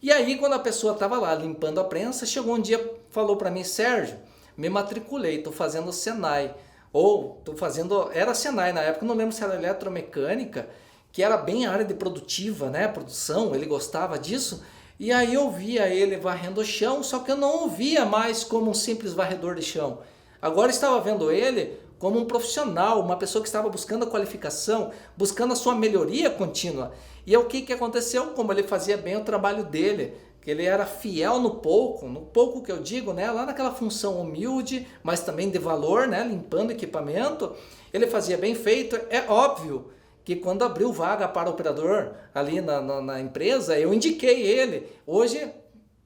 E aí, quando a pessoa estava lá limpando a prensa, chegou um dia, falou para mim, Sérgio, me matriculei, estou fazendo Senai. Ou estou fazendo, era Senai na época, não lembro se era eletromecânica, que era bem a área de produtiva, né? Produção, ele gostava disso. E aí eu via ele varrendo o chão, só que eu não o via mais como um simples varredor de chão. Agora estava vendo ele como um profissional, uma pessoa que estava buscando a qualificação, buscando a sua melhoria contínua. E o que aconteceu? Como ele fazia bem o trabalho dele, que ele era fiel no pouco que eu digo, né? Lá naquela função humilde, mas também de valor, né? Limpando equipamento, ele fazia bem feito. É óbvio que quando abriu vaga para operador ali na empresa, eu indiquei ele. Hoje,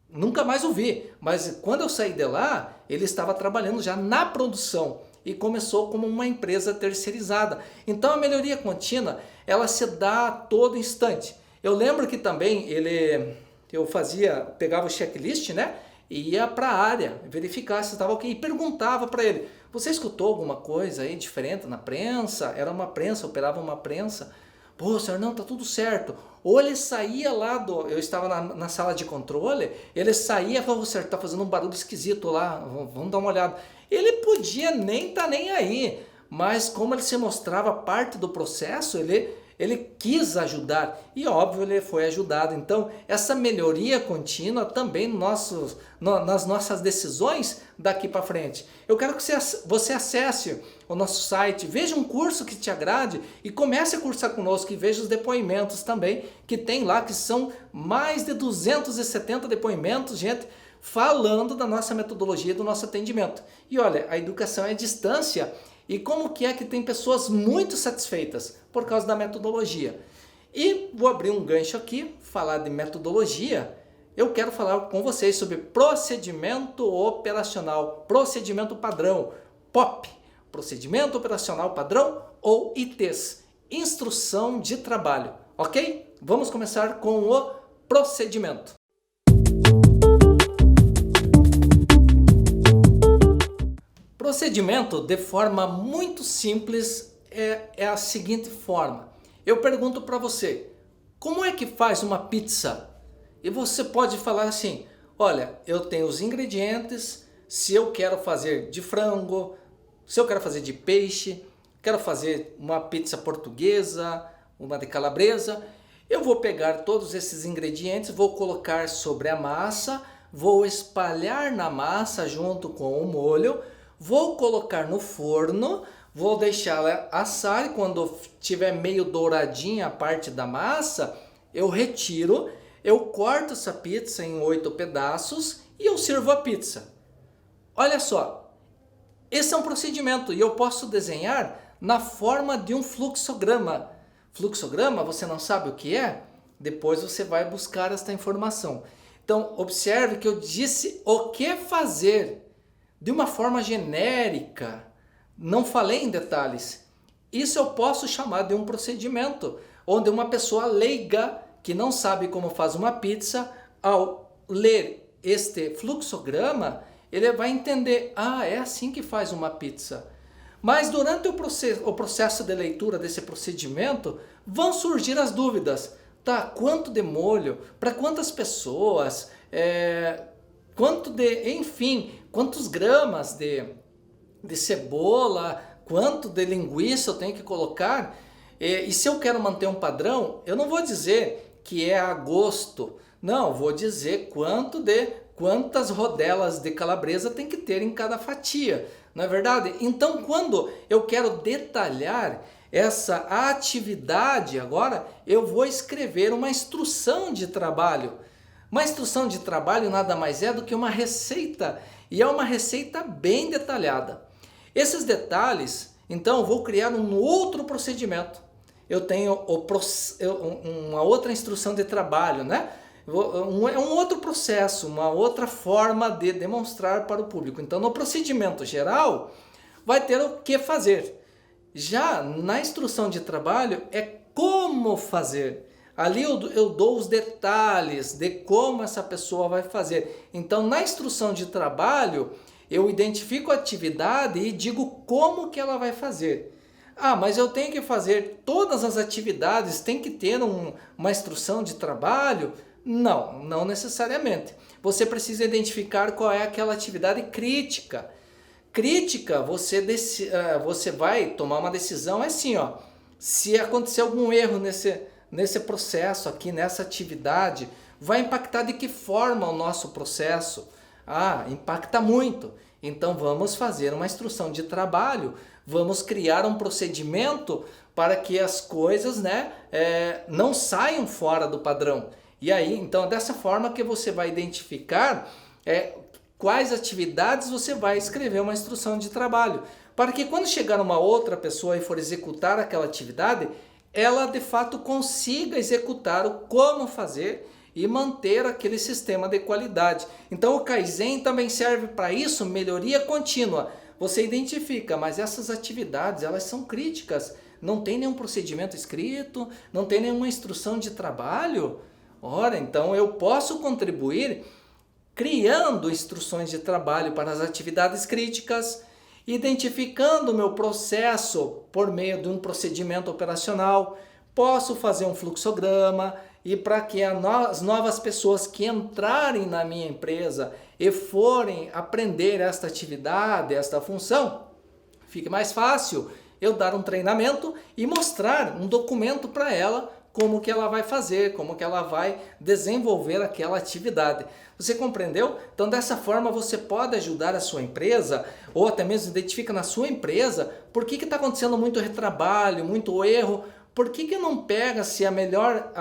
nunca mais o vi, mas quando eu saí de lá, ele estava trabalhando já na produção e começou como uma empresa terceirizada. Então a melhoria contínua, ela se dá a todo instante. Eu lembro que também pegava o checklist, né? E ia para a área, verificar se estava ok e perguntava para ele, você escutou alguma coisa aí diferente na prensa? Era uma prensa, operava uma prensa. Pô, senhor, não, tá tudo certo. Ou ele saía lá eu estava na sala de controle, ele saía e falava, senhor, tá fazendo um barulho esquisito lá, vamos dar uma olhada. Ele podia nem estar nem aí, mas como ele se mostrava parte do processo, ele quis ajudar e óbvio ele foi ajudado. Então essa melhoria contínua também nas nossas decisões daqui para frente. Eu quero que você acesse o nosso site, veja um curso que te agrade e comece a cursar conosco e veja os depoimentos também que tem lá, que são mais de 270 depoimentos, gente, falando da nossa metodologia, do nosso atendimento. E olha, a educação é à distância. E como que é que tem pessoas muito satisfeitas por causa da metodologia? E vou abrir um gancho aqui, falar de metodologia. Eu quero falar com vocês sobre procedimento operacional, procedimento padrão, POP, procedimento operacional padrão ou ITs, instrução de trabalho, ok? Vamos começar com o procedimento. Procedimento, de forma muito simples, é a seguinte forma. Eu pergunto para você, como é que faz uma pizza? E você pode falar assim, olha, eu tenho os ingredientes, se eu quero fazer de frango, se eu quero fazer de peixe, quero fazer uma pizza portuguesa, uma de calabresa, eu vou pegar todos esses ingredientes, vou colocar sobre a massa, vou espalhar na massa junto com o molho, vou colocar no forno, vou deixá-la assar e quando tiver meio douradinha a parte da massa, eu retiro, eu corto essa pizza em 8 pedaços e eu sirvo a pizza. Olha só, esse é um procedimento e eu posso desenhar na forma de um fluxograma. Fluxograma, você não sabe o que é? Depois você vai buscar esta informação. Então, observe que eu disse o que fazer de uma forma genérica. Não falei em detalhes. Isso eu posso chamar de um procedimento, onde uma pessoa leiga que não sabe como faz uma pizza, ao ler este fluxograma, ele vai entender, é assim que faz uma pizza. Mas durante o processo de leitura desse procedimento, vão surgir as dúvidas. Tá, quanto de molho? Para quantas pessoas? Quantos gramas de cebola? Quanto de linguiça eu tenho que colocar? E se eu quero manter um padrão, eu não vou dizer que é a gosto. Não, vou dizer quantas rodelas de calabresa tem que ter em cada fatia. Não é verdade? Então, quando eu quero detalhar essa atividade agora, eu vou escrever uma instrução de trabalho. Uma instrução de trabalho nada mais é do que uma receita, e é uma receita bem detalhada. Esses detalhes, então, eu vou criar um outro procedimento. Eu tenho uma outra instrução de trabalho, né? É um outro processo, uma outra forma de demonstrar para o público. Então, no procedimento geral, vai ter o que fazer. Já na instrução de trabalho, é como fazer. Ali eu dou os detalhes de como essa pessoa vai fazer. Então, na instrução de trabalho, eu identifico a atividade e digo como que ela vai fazer. Mas eu tenho que fazer todas as atividades, tem que ter uma instrução de trabalho? Não, não necessariamente. Você precisa identificar qual é aquela atividade crítica. Crítica, você vai tomar uma decisão, é assim, se acontecer algum erro nesse processo aqui, nessa atividade, vai impactar de que forma o nosso processo? Impacta muito. Então vamos fazer uma instrução de trabalho, vamos criar um procedimento para que as coisas não saiam fora do padrão. E aí, então, dessa forma que você vai identificar quais atividades você vai escrever uma instrução de trabalho, para que quando chegar uma outra pessoa e for executar aquela atividade, ela de fato consiga executar o como fazer e manter aquele sistema de qualidade. Então o Kaizen também serve para isso, melhoria contínua. Você identifica, mas essas atividades, elas são críticas, não tem nenhum procedimento escrito, não tem nenhuma instrução de trabalho. Ora, então eu posso contribuir criando instruções de trabalho para as atividades críticas, identificando o meu processo por meio de um procedimento operacional, posso fazer um fluxograma e para que as novas pessoas que entrarem na minha empresa e forem aprender esta atividade, esta função, fique mais fácil eu dar um treinamento e mostrar um documento para ela como que ela vai fazer, como que ela vai desenvolver aquela atividade. Você compreendeu? Então dessa forma você pode ajudar a sua empresa, ou até mesmo identifica na sua empresa por que está acontecendo muito retrabalho, muito erro, por que não pega-se a melhor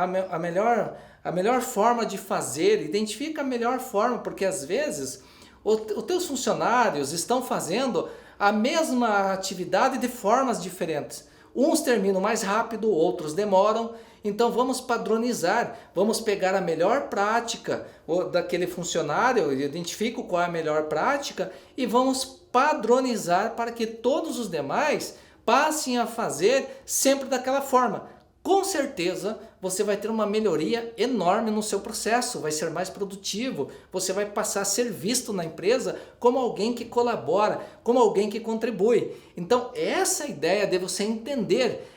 forma de fazer, identifica a melhor forma, porque às vezes os teus funcionários estão fazendo a mesma atividade de formas diferentes. Uns terminam mais rápido, outros demoram. Então vamos padronizar, vamos pegar a melhor prática daquele funcionário, eu identifico qual é a melhor prática e vamos padronizar para que todos os demais passem a fazer sempre daquela forma. Com certeza você vai ter uma melhoria enorme no seu processo, vai ser mais produtivo, você vai passar a ser visto na empresa como alguém que colabora, como alguém que contribui. Então essa ideia de você entender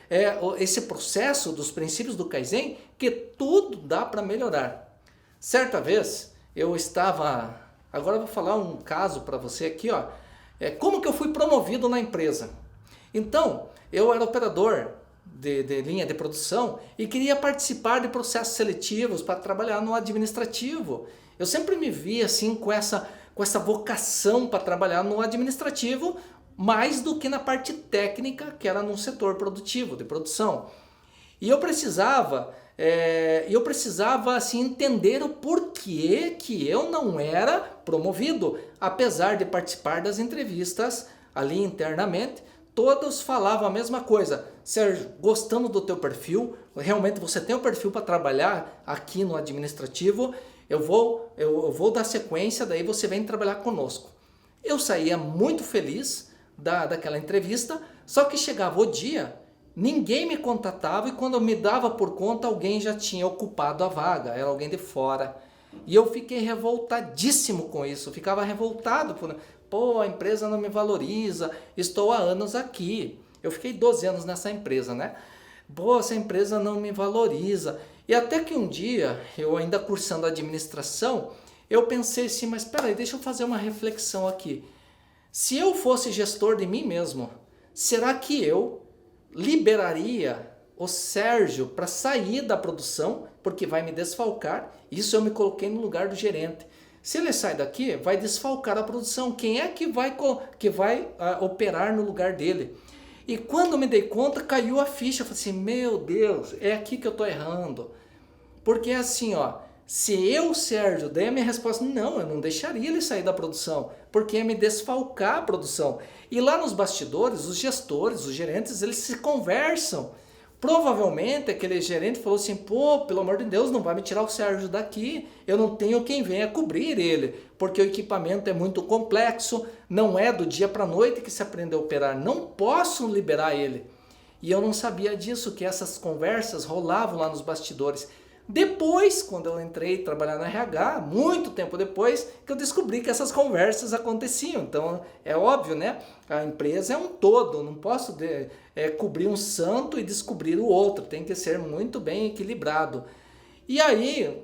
esse processo dos princípios do Kaizen, que tudo dá para melhorar. Certa vez eu estava, agora eu vou falar um caso para você aqui, como que eu fui promovido na empresa. Então eu era operador de linha de produção e queria participar de processos seletivos para trabalhar no administrativo. Eu sempre me vi assim com essa vocação para trabalhar no administrativo, mais do que na parte técnica, que era no setor produtivo, de produção. E eu precisava assim, entender o porquê que eu não era promovido, apesar de participar das entrevistas ali internamente. todos falavam a mesma coisa. Sérgio, gostando do teu perfil, realmente você tem o perfil para trabalhar aqui no administrativo, eu vou dar sequência, daí você vem trabalhar conosco. Eu saía muito feliz daquela entrevista, só que chegava o dia, ninguém me contatava e quando eu me dava por conta, alguém já tinha ocupado a vaga, era alguém de fora. E eu fiquei revoltadíssimo com isso, ficava revoltado, pô, a empresa não me valoriza, estou há anos aqui. Eu fiquei 12 anos nessa empresa, né? Pô, essa empresa não me valoriza. E até que um dia, eu ainda cursando administração, eu pensei assim, mas peraí, deixa eu fazer uma reflexão aqui. Se eu fosse gestor de mim mesmo, será que eu liberaria o Sérgio para sair da produção, porque vai me desfalcar? Isso eu me coloquei no lugar do gerente. Se ele sai daqui, vai desfalcar a produção. Quem é que vai operar no lugar dele? E quando eu me dei conta, caiu a ficha. Eu falei assim, meu Deus, é aqui que eu estou errando. Porque assim, ó, se eu, Sérgio, dei a minha resposta, não, eu não deixaria ele sair da produção, porque ia me desfalcar a produção. E lá nos bastidores, os gestores, os gerentes, eles se conversam. Provavelmente aquele gerente falou assim, pô, pelo amor de Deus, não vai me tirar o Sérgio daqui, eu não tenho quem venha cobrir ele, porque o equipamento é muito complexo, não é do dia para a noite que se aprende a operar, não posso liberar ele. E eu não sabia disso, que essas conversas rolavam lá nos bastidores. Depois, quando eu entrei trabalhar no RH, muito tempo depois, que eu descobri que essas conversas aconteciam. Então, é óbvio, né? A empresa é um todo, não posso cobrir um santo e descobrir o outro, tem que ser muito bem equilibrado. E aí,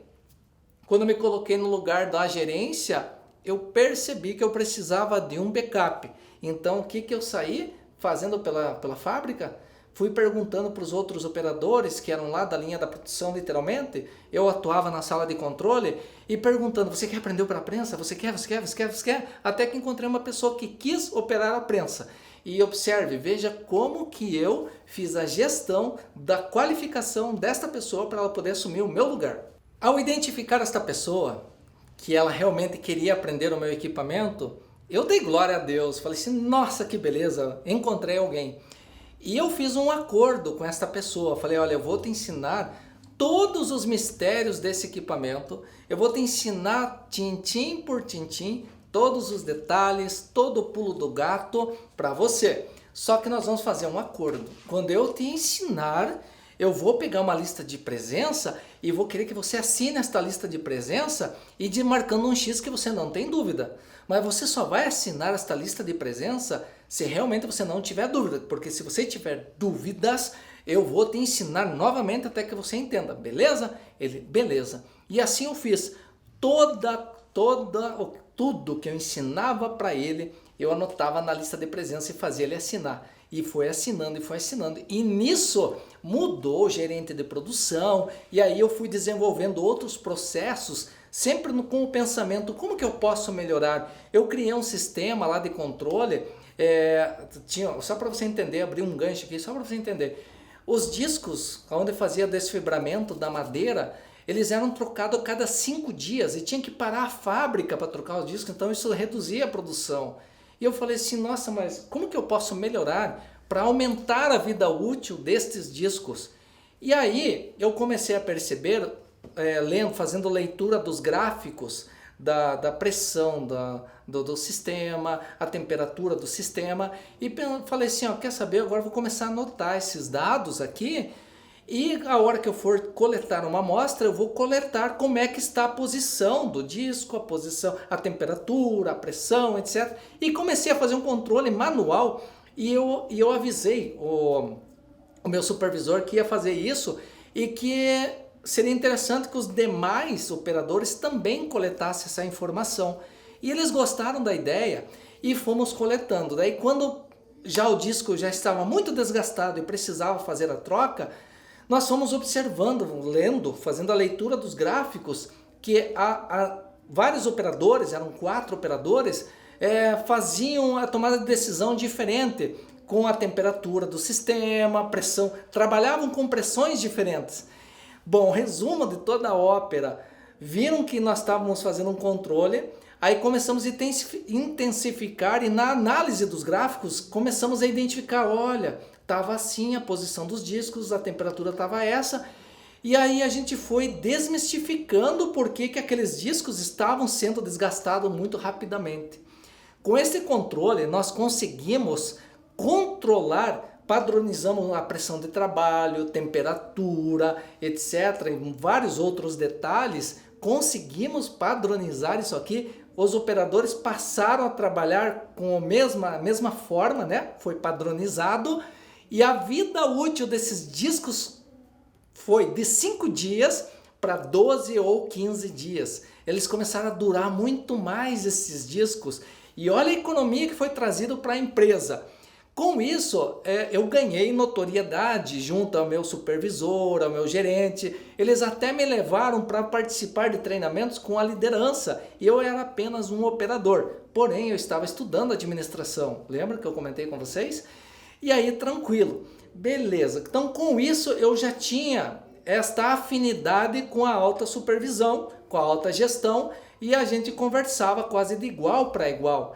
quando eu me coloquei no lugar da gerência, eu percebi que eu precisava de um backup. Então, o que eu saí fazendo pela fábrica? Fui perguntando para os outros operadores que eram lá da linha da produção, literalmente. Eu atuava na sala de controle e perguntando, você quer aprender para a prensa? Você quer? Até que encontrei uma pessoa que quis operar a prensa. E observe, veja como que eu fiz a gestão da qualificação desta pessoa para ela poder assumir o meu lugar. Ao identificar esta pessoa, que ela realmente queria aprender o meu equipamento, eu dei glória a Deus. Falei assim, nossa, que beleza, encontrei alguém. E eu fiz um acordo com esta pessoa, falei, olha, eu vou te ensinar todos os mistérios desse equipamento, eu vou te ensinar tintim por tintim, todos os detalhes, todo o pulo do gato para você. Só que nós vamos fazer um acordo. Quando eu te ensinar, eu vou pegar uma lista de presença e vou querer que você assine esta lista de presença e marcando um X que você não tem dúvida. Mas você só vai assinar esta lista de presença se realmente você não tiver dúvida. Porque se você tiver dúvidas, eu vou te ensinar novamente até que você entenda. Beleza? Ele, beleza. E assim eu fiz. Tudo que eu ensinava para ele, eu anotava na lista de presença e fazia ele assinar. E foi assinando. E nisso mudou o gerente de produção. E aí eu fui desenvolvendo outros processos, sempre com o pensamento, como que eu posso melhorar? Eu criei um sistema lá de controle, só para você entender, abri um gancho aqui, só para você entender. Os discos, onde fazia desfibramento da madeira, eles eram trocados a cada 5 dias e tinha que parar a fábrica para trocar os discos, então isso reduzia a produção. E eu falei assim, nossa, mas como que eu posso melhorar para aumentar a vida útil destes discos? E aí eu comecei a perceber, fazendo leitura dos gráficos, da pressão do sistema, a temperatura do sistema, e falei assim, ó, quer saber, agora eu vou começar a anotar esses dados aqui, e a hora que eu for coletar uma amostra, eu vou coletar como é que está a posição do disco, a posição, a temperatura, a pressão, etc. E comecei a fazer um controle manual e eu avisei o meu supervisor que ia fazer isso e que seria interessante que os demais operadores também coletassem essa informação. E eles gostaram da ideia e fomos coletando. Daí quando já o disco já estava muito desgastado e precisava fazer a troca, nós fomos observando, lendo, fazendo a leitura dos gráficos, que vários operadores, eram 4 operadores, faziam a tomada de decisão diferente, com a temperatura do sistema, pressão, trabalhavam com pressões diferentes. Bom, resumo de toda a ópera, viram que nós estávamos fazendo um controle, aí começamos a intensificar e na análise dos gráficos começamos a identificar, olha, estava assim a posição dos discos, a temperatura estava essa, e aí a gente foi desmistificando por que aqueles discos estavam sendo desgastados muito rapidamente. Com esse controle nós conseguimos controlar, padronizamos a pressão de trabalho, temperatura, etc. E vários outros detalhes, conseguimos padronizar isso aqui. Os operadores passaram a trabalhar com a mesma forma, né? Foi padronizado e a vida útil desses discos foi de 5 dias para 12 ou 15 dias. Eles começaram a durar muito mais esses discos e olha a economia que foi trazida para a empresa. Com isso, eu ganhei notoriedade junto ao meu supervisor, ao meu gerente. Eles até me levaram para participar de treinamentos com a liderança. E eu era apenas um operador. Porém, eu estava estudando administração. Lembra que eu comentei com vocês? E aí, tranquilo. Beleza. Então, com isso, eu já tinha esta afinidade com a alta supervisão, com a alta gestão. E a gente conversava quase de igual para igual.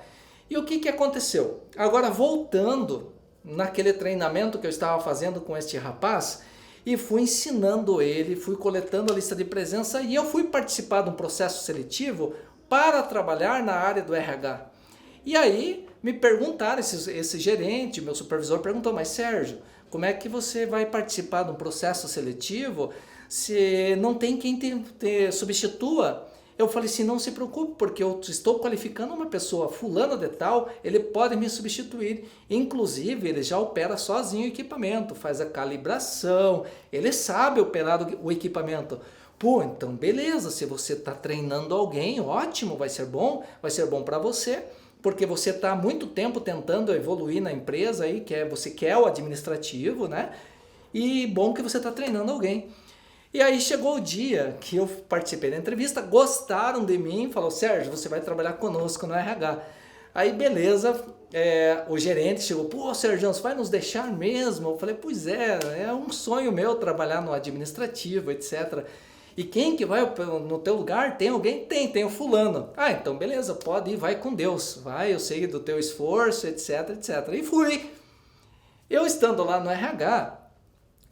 E o que aconteceu? Agora voltando naquele treinamento que eu estava fazendo com este rapaz e fui ensinando ele, fui coletando a lista de presença e eu fui participar de um processo seletivo para trabalhar na área do RH. E aí me perguntaram, esse gerente, meu supervisor perguntou, mas Sérgio, como é que você vai participar de um processo seletivo se não tem quem te substitua? Eu falei assim, não se preocupe, porque eu estou qualificando uma pessoa, fulano de tal, ele pode me substituir. Inclusive, ele já opera sozinho o equipamento, faz a calibração, ele sabe operar o equipamento. Pô, então beleza, se você está treinando alguém, ótimo, vai ser bom para você, porque você está há muito tempo tentando evoluir na empresa, aí, você quer o administrativo, né? E bom que você está treinando alguém. E aí chegou o dia que eu participei da entrevista, gostaram de mim, falou, Sérgio, você vai trabalhar conosco no RH. Aí beleza, o gerente chegou, pô Sérgio, você vai nos deixar mesmo? Eu falei, pois é um sonho meu trabalhar no administrativo, etc. E quem que vai no teu lugar? Tem alguém? Tem o fulano. Ah, então beleza, pode ir, vai com Deus, vai, eu sei do teu esforço, etc, etc. E fui. Eu estando lá no RH,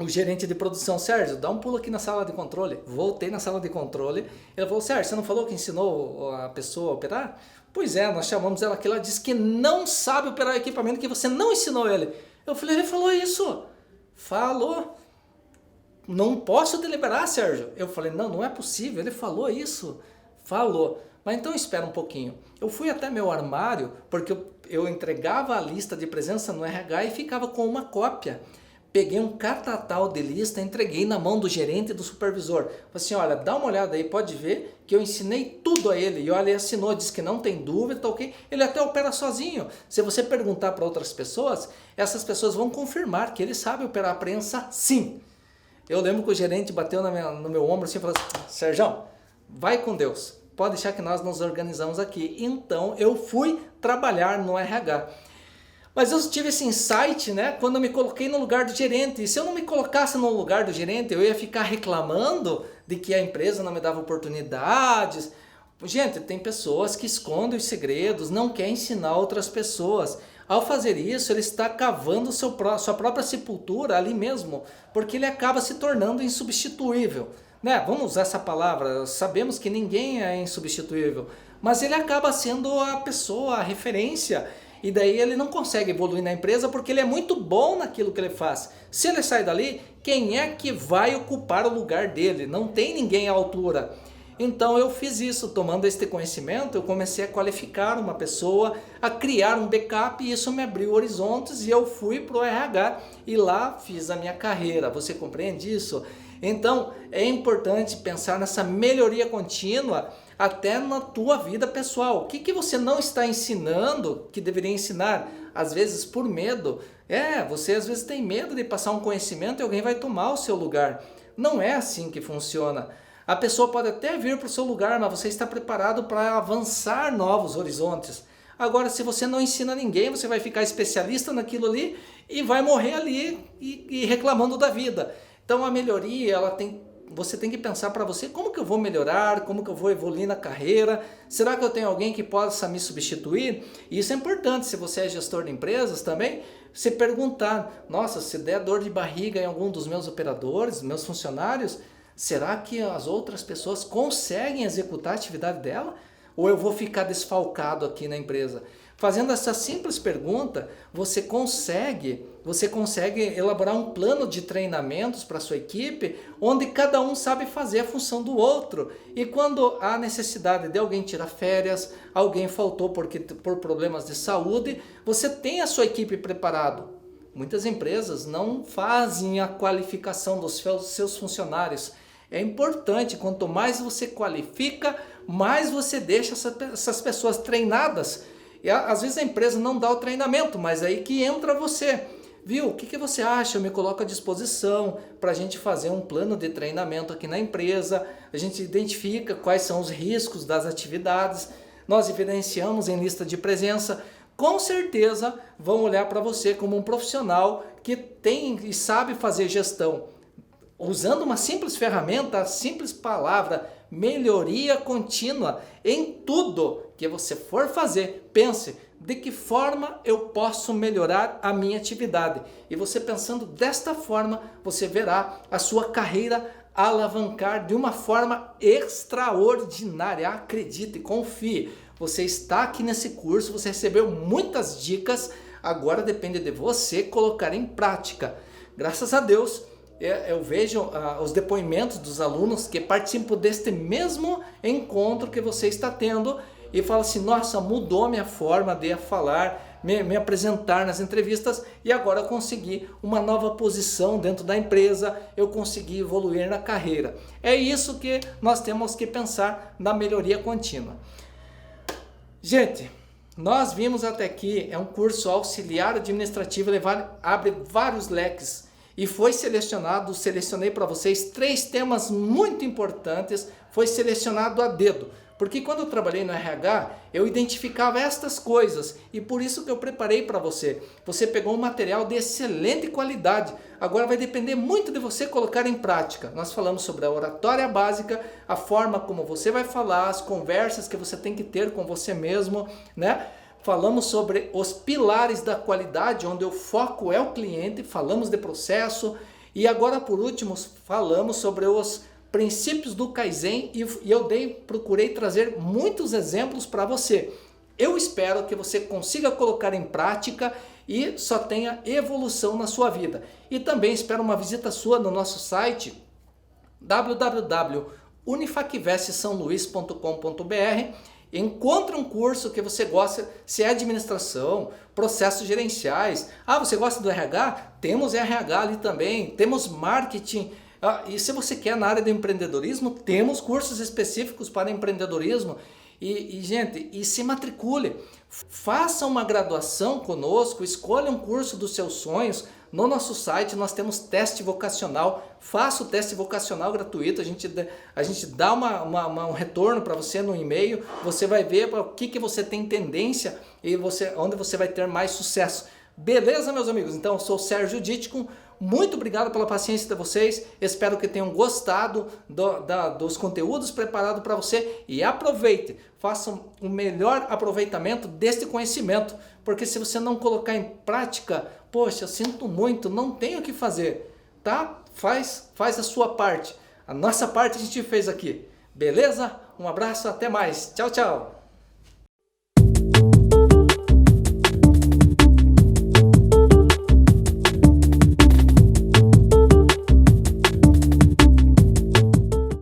o gerente de produção, Sérgio, dá um pulo aqui na sala de controle. Voltei na sala de controle. Ele falou, Sérgio, você não falou que ensinou a pessoa a operar? Pois é, nós chamamos ela aqui. Ela disse que não sabe operar o equipamento, que você não ensinou ele. Eu falei, ele falou isso. Falou. Não posso te liberar, Sérgio. Eu falei, não é possível. Ele falou isso. Falou. Mas então espera um pouquinho. Eu fui até meu armário, porque eu entregava a lista de presença no RH e ficava com uma cópia. Peguei um catatal de lista, entreguei na mão do gerente e do supervisor. Falei assim, olha, dá uma olhada aí, pode ver que eu ensinei tudo a ele. E olha, ele assinou, disse que não tem dúvida, tá ok? Ele até opera sozinho. Se você perguntar para outras pessoas, essas pessoas vão confirmar que ele sabe operar a prensa sim. Eu lembro que o gerente bateu no meu ombro assim e falou assim, Sérgio, vai com Deus, pode deixar que nós nos organizamos aqui. Então eu fui trabalhar no RH. Mas eu tive esse insight, né, quando eu me coloquei no lugar do gerente. E se eu não me colocasse no lugar do gerente, eu ia ficar reclamando de que a empresa não me dava oportunidades. Gente, tem pessoas que escondem os segredos, não querem ensinar outras pessoas. Ao fazer isso, ele está cavando sua própria sepultura ali mesmo, porque ele acaba se tornando insubstituível. Né? Vamos usar essa palavra, sabemos que ninguém é insubstituível, mas ele acaba sendo a pessoa, a referência. E daí ele não consegue evoluir na empresa porque ele é muito bom naquilo que ele faz. Se ele sai dali, quem é que vai ocupar o lugar dele? Não tem ninguém à altura. Então eu fiz isso, tomando este conhecimento, eu comecei a qualificar uma pessoa, a criar um backup e isso me abriu horizontes e eu fui para o RH e lá fiz a minha carreira. Você compreende isso? Então é importante pensar nessa melhoria contínua até na tua vida pessoal. O que você não está ensinando que deveria ensinar? Às vezes por medo. Você às vezes tem medo de passar um conhecimento e alguém vai tomar o seu lugar. Não é assim que funciona. A pessoa pode até vir para o seu lugar, mas você está preparado para avançar novos horizontes. Agora, se você não ensina ninguém, você vai ficar especialista naquilo ali e vai morrer ali e reclamando da vida. Então a melhoria ela tem você tem que pensar para você, como que eu vou melhorar, como que eu vou evoluir na carreira, será que eu tenho alguém que possa me substituir? E isso é importante, se você é gestor de empresas também, se perguntar, nossa, se der dor de barriga em algum dos meus operadores, meus funcionários, será que as outras pessoas conseguem executar a atividade dela? Ou eu vou ficar desfalcado aqui na empresa? Fazendo essa simples pergunta, você consegue elaborar um plano de treinamentos para a sua equipe, onde cada um sabe fazer a função do outro. E quando há necessidade de alguém tirar férias, alguém faltou por problemas de saúde, você tem a sua equipe preparado. Muitas empresas não fazem a qualificação dos seus funcionários. É importante, quanto mais você qualifica, mais você deixa essas pessoas treinadas. E às vezes a empresa não dá o treinamento, mas aí que entra você. Viu? O que você acha? Eu me coloco à disposição para a gente fazer um plano de treinamento aqui na empresa. A gente identifica quais são os riscos das atividades. Nós evidenciamos em lista de presença. Com certeza vão olhar para você como um profissional que tem e sabe fazer gestão. Usando uma simples ferramenta, a simples palavra, melhoria contínua. Em tudo que você for fazer, pense de que forma eu posso melhorar a minha atividade. E você pensando desta forma, você verá a sua carreira alavancar de uma forma extraordinária. Acredite, confie. Você está aqui nesse curso, você recebeu muitas dicas, agora depende de você colocar em prática. Graças a Deus, eu vejo os depoimentos dos alunos que participam deste mesmo encontro que você está tendo e falam assim, nossa, mudou minha forma de falar, me apresentar nas entrevistas e agora eu consegui uma nova posição dentro da empresa, eu consegui evoluir na carreira. É isso que nós temos que pensar na melhoria contínua. Gente, nós vimos até aqui, é um curso auxiliar administrativo, ele abre vários leques. E selecionei para vocês 3 temas muito importantes, foi selecionado a dedo. Porque quando eu trabalhei no RH, eu identificava estas coisas e por isso que eu preparei para você. Você pegou um material de excelente qualidade, agora vai depender muito de você colocar em prática. Nós falamos sobre a oratória básica, a forma como você vai falar, as conversas que você tem que ter com você mesmo, né? Falamos sobre os pilares da qualidade, onde o foco é o cliente, falamos de processo e agora por último falamos sobre os princípios do Kaizen e eu procurei trazer muitos exemplos para você. Eu espero que você consiga colocar em prática e só tenha evolução na sua vida. E também espero uma visita sua no nosso site www.unifacvestsaoluis.com.br. Encontre um curso que você gosta, se é administração, processos gerenciais. Ah, você gosta do RH? Temos RH ali também, temos marketing. E se você quer na área do empreendedorismo, temos cursos específicos para empreendedorismo. Gente, se matricule, faça uma graduação conosco, escolha um curso dos seus sonhos. No nosso site nós temos teste vocacional, faça o teste vocacional gratuito, a gente dá um retorno para você no e-mail, você vai ver o que você tem tendência e onde você vai ter mais sucesso. Beleza, meus amigos? Então eu sou o Sérgio Ditcom, muito obrigado pela paciência de vocês, espero que tenham gostado dos conteúdos preparados para você e aproveite, façam o melhor aproveitamento deste conhecimento, porque se você não colocar em prática, poxa, eu sinto muito, não tenho o que fazer, tá? Faz a sua parte, a nossa parte a gente fez aqui, beleza? Um abraço, até mais, tchau, tchau!